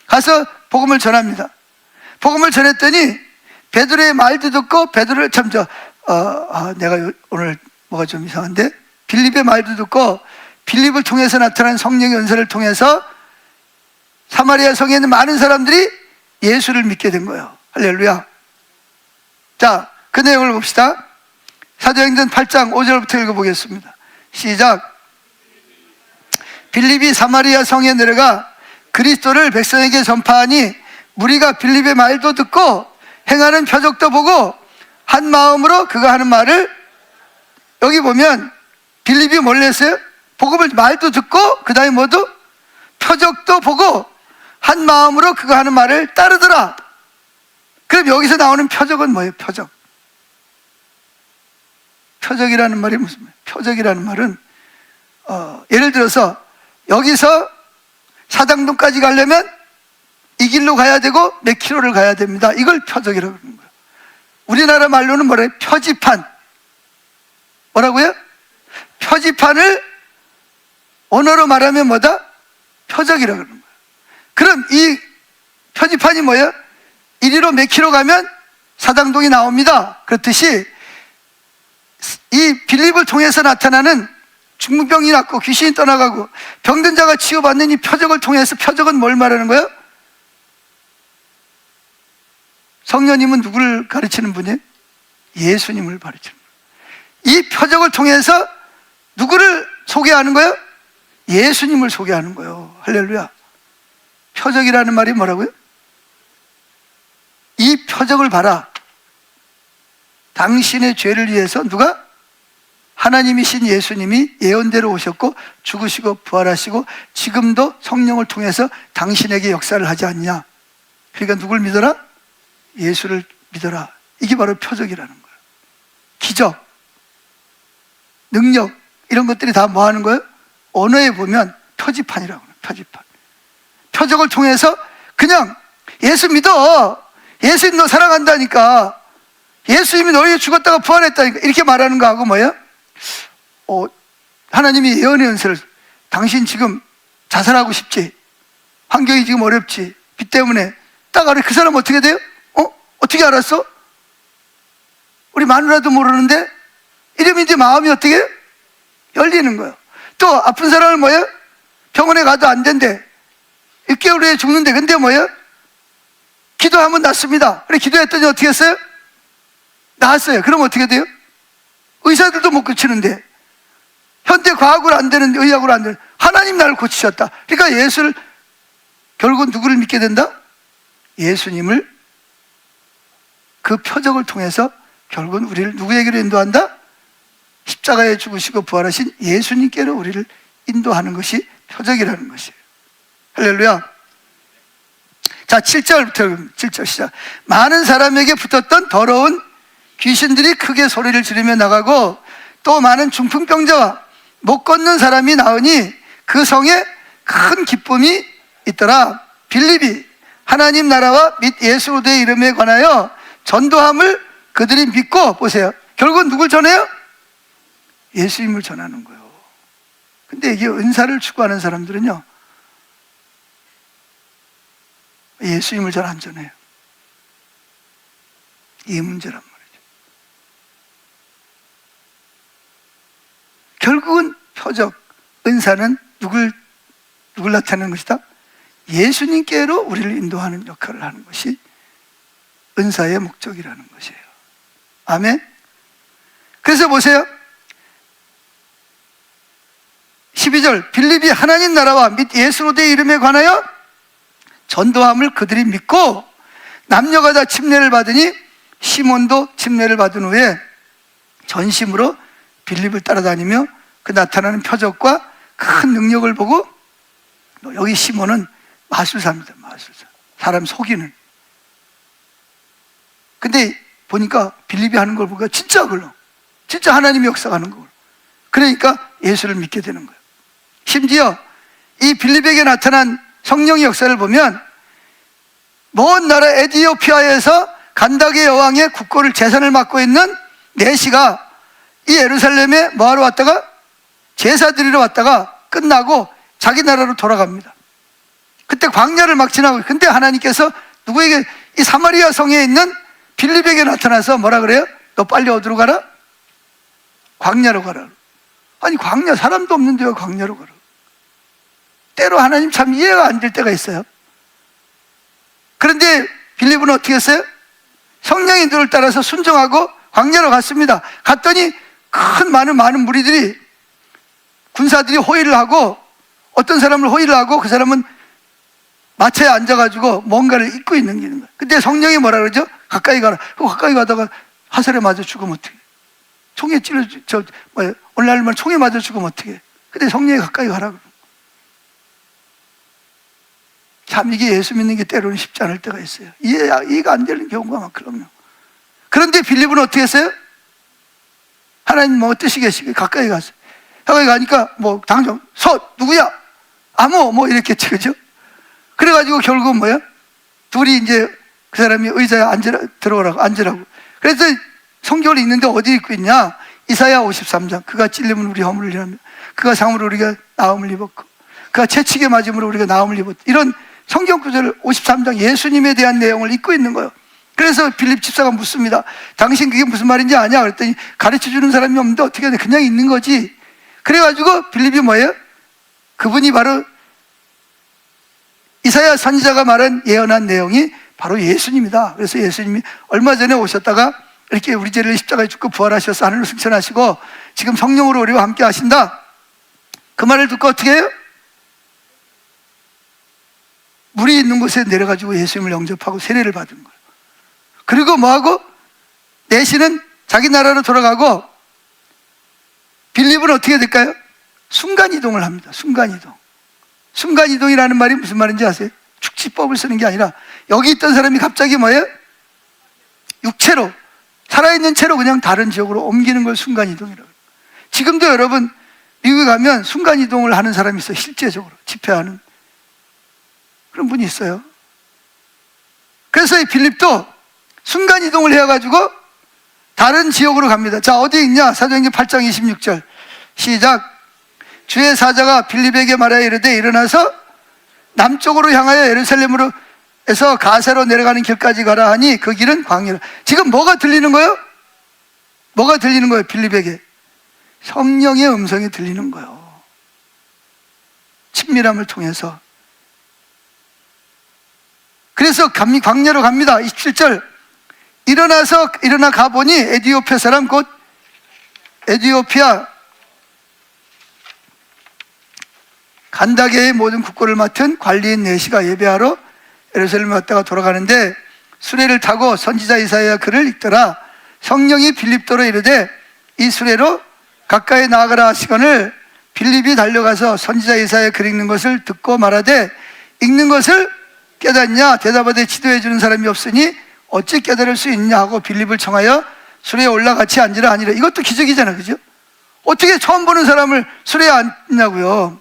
가서 복음을 전합니다. 복음을 전했더니 베드로의 말도 듣고, 베드로를 내가 오늘 뭐가 좀 이상한데, 빌립의 말도 듣고 빌립을 통해서 나타난 성령의 은사를 통해서 사마리아 성에 있는 많은 사람들이 예수를 믿게 된 거예요. 할렐루야. 자, 그 내용을 봅시다. 사도행전 8장 5절부터 읽어보겠습니다. 시작. 빌립이 사마리아 성에 내려가 그리스도를 백성에게 전파하니 무리가 빌립의 말도 듣고 행하는 표적도 보고 한 마음으로 그가 하는 말을, 여기 보면 빌립이 뭘 했어요? 복음을 말도 듣고 그 다음에 뭐도? 표적도 보고 한 마음으로 그가 하는 말을 따르더라. 그럼 여기서 나오는 표적은 뭐예요? 표적. 표적이라는 말이 무슨 말이에요? 표적이라는 말은 예를 들어서 여기서 사당동까지 가려면 이 길로 가야 되고 몇 킬로를 가야 됩니다. 이걸 표적이라고 그러는 거예요. 우리나라 말로는 뭐래요? 표지판. 뭐라고요? 표지판을 언어로 말하면 뭐다? 표적이라고 그러는 거예요. 그럼 이 표지판이 뭐예요? 이리로 몇 킬로 가면 사당동이 나옵니다. 그렇듯이 이 빌립을 통해서 나타나는 중풍병이 낫고 귀신이 떠나가고 병든 자가 치유받는 이 표적을 통해서, 표적은 뭘 말하는 거예요? 성령님은 누구를 가르치는 분이에요? 예수님을 가르치는 거예요. 이 표적을 통해서 누구를 소개하는 거예요? 예수님을 소개하는 거예요. 할렐루야. 표적이라는 말이 뭐라고요? 이 표적을 봐라. 당신의 죄를 위해서 누가? 하나님이신 예수님이 예언대로 오셨고 죽으시고 부활하시고 지금도 성령을 통해서 당신에게 역사를 하지 않냐. 그러니까 누굴 믿어라? 예수를 믿어라. 이게 바로 표적이라는 거예요. 기적, 능력, 이런 것들이 다 뭐 하는 거예요? 언어에 보면 표지판이라고 해요. 표지판. 표적을 통해서 그냥 예수 믿어, 예수님 너 사랑한다니까, 예수님이 너희에 죽었다가 부활했다니까 이렇게 말하는 거하고 뭐예요? 하나님이 예언의 은혜를, 당신 지금 자살하고 싶지, 환경이 지금 어렵지, 빚 때문에 딱 알아. 그 사람 어떻게 돼요? 어떻게 알았어? 우리 마누라도 모르는데 이러면 이제 마음이 어떻게 해요? 열리는 거예요. 또 아픈 사람을 뭐예요? 병원에 가도 안 된대, 6개월 후에 죽는데, 근데 뭐예요? 기도하면 낫습니다. 그래, 기도했더니 어떻게 했어요? 나았어요. 그럼 어떻게 돼요? 의사들도 못 고치는데, 현대 과학으로 안 되는, 의학으로 안 되는, 하나님 나를 고치셨다. 그러니까 예수를, 결국 누구를 믿게 된다? 예수님을, 그 표적을 통해서 결국은 우리를 누구에게로 인도한다? 십자가에 죽으시고 부활하신 예수님께로 우리를 인도하는 것이 표적이라는 것이에요. 할렐루야. 자, 7절 시작. 많은 사람에게 붙었던 더러운 귀신들이 크게 소리를 지르며 나가고, 또 많은 중풍병자와 못 걷는 사람이 나으니 그 성에 큰 기쁨이 있더라. 빌립이 하나님 나라와 및 예수 그리스도의 이름에 관하여 전도함을 그들이 믿고, 보세요, 결국은 누굴 전해요? 예수님을 전하는 거예요. 근데 이게 은사를 추구하는 사람들은요, 예수님을 잘 안 전해요. 이 문제란 말이죠. 결국은 표적, 은사는 누굴 나타내는 것이다? 예수님께로 우리를 인도하는 역할을 하는 것이 은사의 목적이라는 것이에요. 아멘. 그래서 보세요, 12절, 빌립이 하나님 나라와 및 예수 그리스도의 이름에 관하여 전도함을 그들이 믿고 남녀가 다 침례를 받으니 시몬도 침례를 받은 후에 전심으로 빌립을 따라다니며 그 나타나는 표적과 큰 능력을 보고, 여기 시몬은 마술사입니다. 마술사, 사람 속이는. 근데 보니까 빌립이 하는 걸 보니까 진짜 그걸로, 진짜 하나님의 역사하는 걸, 그러니까 예수를 믿게 되는 거예요. 심지어 이 빌립에게 나타난 성령의 역사를 보면, 먼 나라 에티오피아에서 간다게 여왕의 국고를, 재산을 맡고 있는 내시가 이 예루살렘에 뭐하러 왔다가? 제사 드리러 왔다가 끝나고 자기 나라로 돌아갑니다. 그때 광야를 막 지나고, 근데 하나님께서 누구에게? 이 사마리아 성에 있는 빌립에게 나타나서 뭐라 그래요? 너 빨리 어디로 가라? 광야로 가라. 아니, 광야, 사람도 없는데 왜 광야로 가라? 때로 하나님 참 이해가 안 될 때가 있어요. 그런데 빌립은 어떻게 했어요? 성령의 인도를 따라서 순종하고 광야로 갔습니다. 갔더니 많은 무리들이, 군사들이 호위를 하고, 어떤 사람을 호위를 하고 그 사람은 마차에 앉아가지고 뭔가를 잊고 있는 게 있는 거예요. 근데 성령이 뭐라 그러죠? 가까이 가라. 가까이 가다가 화살에 맞아 죽으면 어떡해? 총에 오늘날 말 총에 맞아 죽으면 어떡해? 근데 성령이 가까이 가라. 참, 이게 예수 믿는 게 때로는 쉽지 않을 때가 있어요. 이해가 안 되는 경우가 많거든요. 그런데 빌립은 어떻게 했어요? 하나님 뭐 뜻이겠지? 가까이 갔어요. 가까이 가니까 당장 누구야? 아무 이렇게 그죠? 그래가지고 결국은 뭐야? 둘이 이제 그 사람이 의자에 앉으라고. 그래서 성경을 읽는데 어디 읽고 있냐? 이사야 53장. 그가 찔림은 우리 허물을 일하며 그가 상으로 우리가 나음을 입었고 그가 채찍에 맞음으로 우리가 나음을 입었다. 이런 성경 구절을 53장 예수님에 대한 내용을 읽고 있는 거예요. 그래서 빌립 집사가 묻습니다. 당신 그게 무슨 말인지 아냐? 그랬더니 가르쳐 주는 사람이 없는데 어떻게 해? 그냥 있는 거지. 그래가지고 빌립이 뭐예요? 그분이 바로 이사야 선지자가 말한 예언한 내용이 바로 예수님이다. 그래서 예수님이 얼마 전에 오셨다가 이렇게 우리 죄를 십자가에 죽고 부활하셔서 하늘로 승천하시고 지금 성령으로 우리와 함께 하신다. 그 말을 듣고 어떻게 해요? 물이 있는 곳에 내려가지고 예수님을 영접하고 세례를 받은 거예요. 그리고 뭐하고? 내시는 자기 나라로 돌아가고 빌립은 어떻게 될까요? 순간이동을 합니다. 순간이동이라는 말이 무슨 말인지 아세요? 축지법을 쓰는 게 아니라 여기 있던 사람이 갑자기 뭐예요? 육체로, 살아있는 채로 그냥 다른 지역으로 옮기는 걸 순간이동이라고 해요. 지금도 여러분 미국에 가면 순간이동을 하는 사람이 있어요. 실제적으로 집회하는 그런 분이 있어요. 그래서 이 빌립도 순간이동을 해가지고 다른 지역으로 갑니다. 자, 어디 있냐? 사도행전 8장 26절 시작. 주의 사자가 빌립에게 말하여 이르되 일어나서 남쪽으로 향하여 예루살렘으로 에서 가세로 내려가는 길까지 가라 하니 그 길은 광야라. 지금 뭐가 들리는 거예요? 뭐가 들리는 거예요? 빌립에게 성령의 음성이 들리는 거예요. 친밀함을 통해서. 그래서 광야로 갑니다. 27절 일어나 가보니 에디오피아 사람 곧 에디오피아 간다게의 모든 국고를 맡은 관리인 네시가 예배하러 예루살렘에 왔다가 돌아가는데 수레를 타고 선지자 이사야가 글을 읽더라. 성령이 빌립도로 이르되 이 수레로 가까이 나아가라 하시거늘 빌립이 달려가서 선지자 이사야의 글 읽는 것을 듣고 말하되 읽는 것을 깨닫냐? 대답하되 지도해 주는 사람이 없으니 어찌 깨달을 수 있냐 하고 빌립을 청하여 수레에 올라같이 앉으라 하니라. 이것도 기적이잖아, 그죠? 어떻게 처음 보는 사람을 수레에 앉냐고요?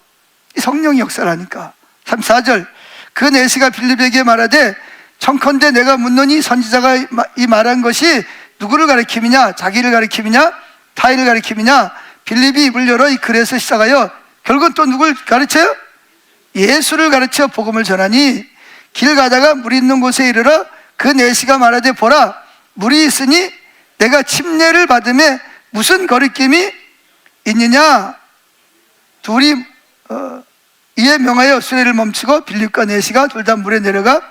성령이 역사를 하니까. 34절 그 네시가 빌립에게 말하되 청컨대 내가 묻노니 선지자가 이 말한 것이 누구를 가리킴이냐? 자기를 가리킴이냐? 타인을 가리킴이냐? 빌립이 입을 열어 이 글에서 시작하여 결국 또 누굴 가르쳐요? 예수를 가르쳐 복음을 전하니 길 가다가 물이 있는 곳에 이르러 그 네시가 말하되 보라 물이 있으니 내가 침례를 받음에 무슨 거리낌이 있느냐? 둘이 이에 명하여 수레를 멈추고 빌립과 네시가 둘 다 물에 내려가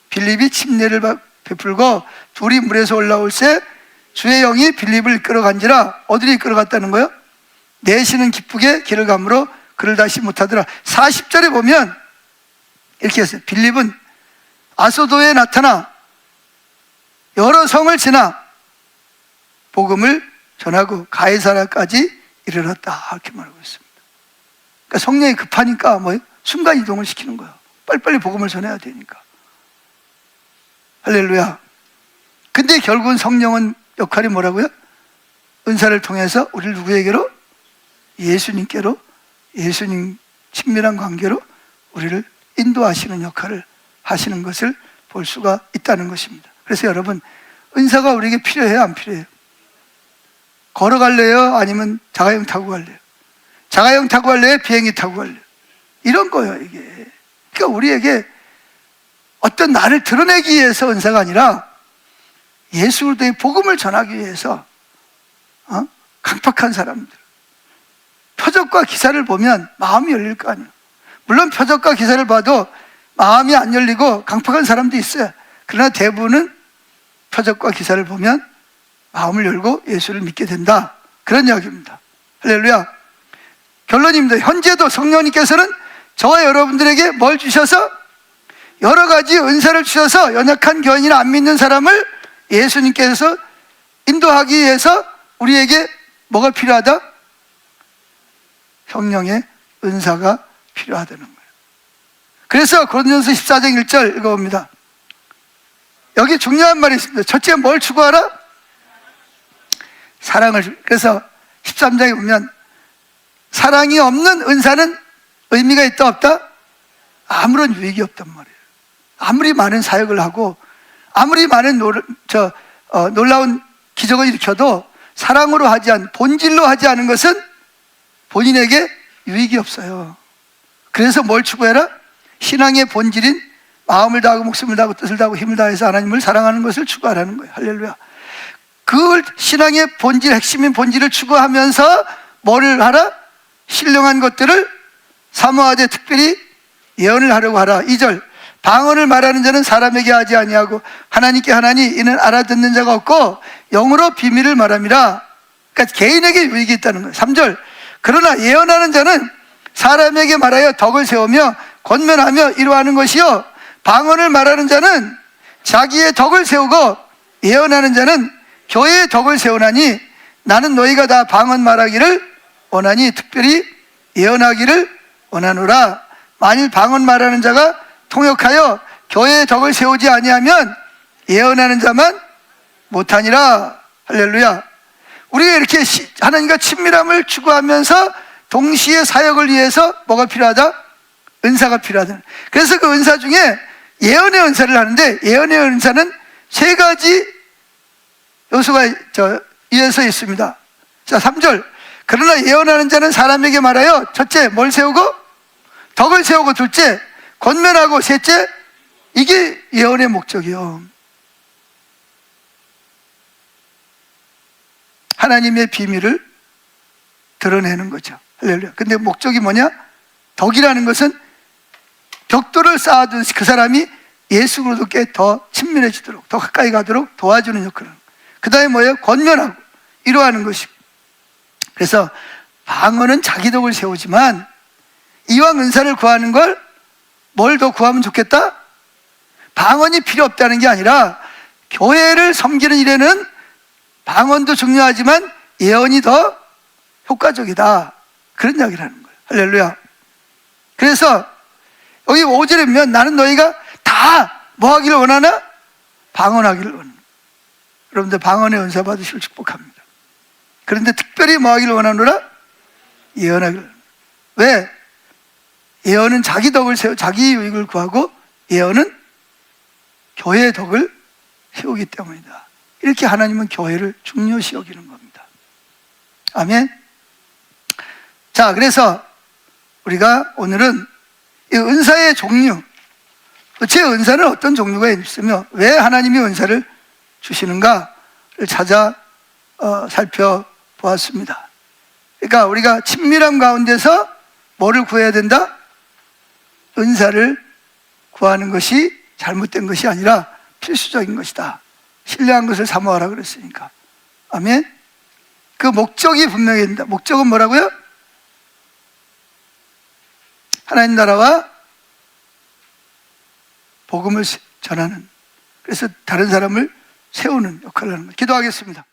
빌립이 침례를 베풀고 둘이 물에서 올라올새 주의 영이 빌립을 이끌어간지라. 어디로 이끌어갔다는 거예요? 네시는 기쁘게 길을 가므로 그를 다시 못하더라. 40절에 보면 이렇게 했어요. 빌립은 아소도에 나타나 여러 성을 지나 복음을 전하고 가이사라까지 이르렀다 이렇게 말하고 있습니다. 그러니까 성령이 급하니까 순간 이동을 시키는 거예요. 빨리빨리 복음을 전해야 되니까. 할렐루야. 근데 결국은 성령은 역할이 뭐라고요? 은사를 통해서 우리를 누구에게로? 예수님께로, 예수님 친밀한 관계로 우리를 인도하시는 역할을 하시는 것을 볼 수가 있다는 것입니다. 그래서 여러분, 은사가 우리에게 필요해요, 안 필요해요? 걸어갈래요? 아니면 자가용 타고 갈래요? 자가용 타고 갈래요? 비행기 타고 갈래요? 이런 거예요, 이게. 그러니까 우리에게 어떤 나를 드러내기 위해서 은사가 아니라 예수 그리스도의 복음을 전하기 위해서 강팍한 사람들, 표적과 기사를 보면 마음이 열릴 거 아니에요. 물론 표적과 기사를 봐도 마음이 안 열리고 강팍한 사람도 있어요. 그러나 대부분은 표적과 기사를 보면 마음을 열고 예수를 믿게 된다, 그런 이야기입니다. 할렐루야. 결론입니다. 현재도 성령님께서는 저와 여러분들에게 뭘 주셔서? 여러 가지 은사를 주셔서 연약한 교인이나 안 믿는 사람을 예수님께서 인도하기 위해서 우리에게 뭐가 필요하다? 성령의 은사가 필요하다는 거예요. 그래서 고린도전서 14장 1절 읽어봅니다. 여기 중요한 말이 있습니다. 첫째 뭘 추구하라? 사랑을. 그래서 13장에 보면 사랑이 없는 은사는 의미가 있다 없다? 아무런 유익이 없단 말이에요. 아무리 많은 사역을 하고 아무리 많은 놀라운 기적을 일으켜도 사랑으로 하지 않은, 본질로 하지 않은 것은 본인에게 유익이 없어요. 그래서 뭘 추구해라? 신앙의 본질인 마음을 다하고 목숨을 다하고 뜻을 다하고 힘을 다해서 하나님을 사랑하는 것을 추구하라는 거예요. 할렐루야. 그 신앙의 본질, 핵심인 본질을 추구하면서 뭐를 하라? 신령한 것들을 사모하되 특별히 예언을 하려고 하라. 2절 방언을 말하는 자는 사람에게 하지 아니하고 하나님께 하나니 이는 알아듣는 자가 없고 영으로 비밀을 말함이라. 그러니까 개인에게 유익이 있다는 거예요. 3절 그러나 예언하는 자는 사람에게 말하여 덕을 세우며 권면하며 이루하는 것이요 방언을 말하는 자는 자기의 덕을 세우고 예언하는 자는 교회의 덕을 세우나니 나는 너희가 다 방언 말하기를 원하니 특별히 예언하기를 원하노라. 만일 방언 말하는 자가 통역하여 교회의 덕을 세우지 아니하면 예언하는 자만 못하니라. 할렐루야. 우리가 이렇게 하나님과 친밀함을 추구하면서 동시에 사역을 위해서 뭐가 필요하다? 은사가 필요하다. 그래서 그 은사 중에 예언의 은사를 하는데 예언의 은사는 세 가지 요소가 위에서 있습니다. 자, 3절. 그러나 예언하는 자는 사람에게 말하여 첫째 뭘 세우고? 덕을 세우고, 둘째 권면하고, 셋째 이게 예언의 목적이요. 하나님의 비밀을 드러내는 거죠. 할렐루야. 근데 목적이 뭐냐? 덕이라는 것은 벽돌을 쌓아둔 그 사람이 예수 그리스도께 더 친밀해지도록, 더 가까이 가도록 도와주는 역할을. 그 다음에 뭐예요? 권면하고 이루하는 것이고. 그래서 방언은 자기 덕을 세우지만 이왕 은사를 구하는 걸 뭘 더 구하면 좋겠다? 방언이 필요 없다는 게 아니라 교회를 섬기는 일에는 방언도 중요하지만 예언이 더 효과적이다, 그런 이야기를 하는 거예요. 할렐루야. 그래서 여기 5절에 보면 나는 너희가 다 뭐 하기를 원하나? 방언하기를 원하는. 여러분들 방언의 은사 받으시길 축복합니다. 그런데 특별히 뭐 하기를 원하노라? 예언하기를. 왜? 예언은 자기 덕을 세우, 자기 유익을 구하고, 예언은 교회의 덕을 세우기 때문이다. 이렇게 하나님은 교회를 중요시 여기는 겁니다. 아멘. 자, 그래서 우리가 오늘은 이 은사의 종류, 도대체 은사는 어떤 종류가 있으며 왜 하나님이 은사를 주시는가를 찾아 살펴보았습니다. 그러니까 우리가 친밀함 가운데서 뭐를 구해야 된다? 은사를 구하는 것이 잘못된 것이 아니라 필수적인 것이다. 신뢰한 것을 사모하라 그랬으니까. 아멘. 그 목적이 분명해야 된다. 목적은 뭐라고요? 하나님 나라와 복음을 전하는, 그래서 다른 사람을 세우는 역할을 하는 거예요. 기도하겠습니다.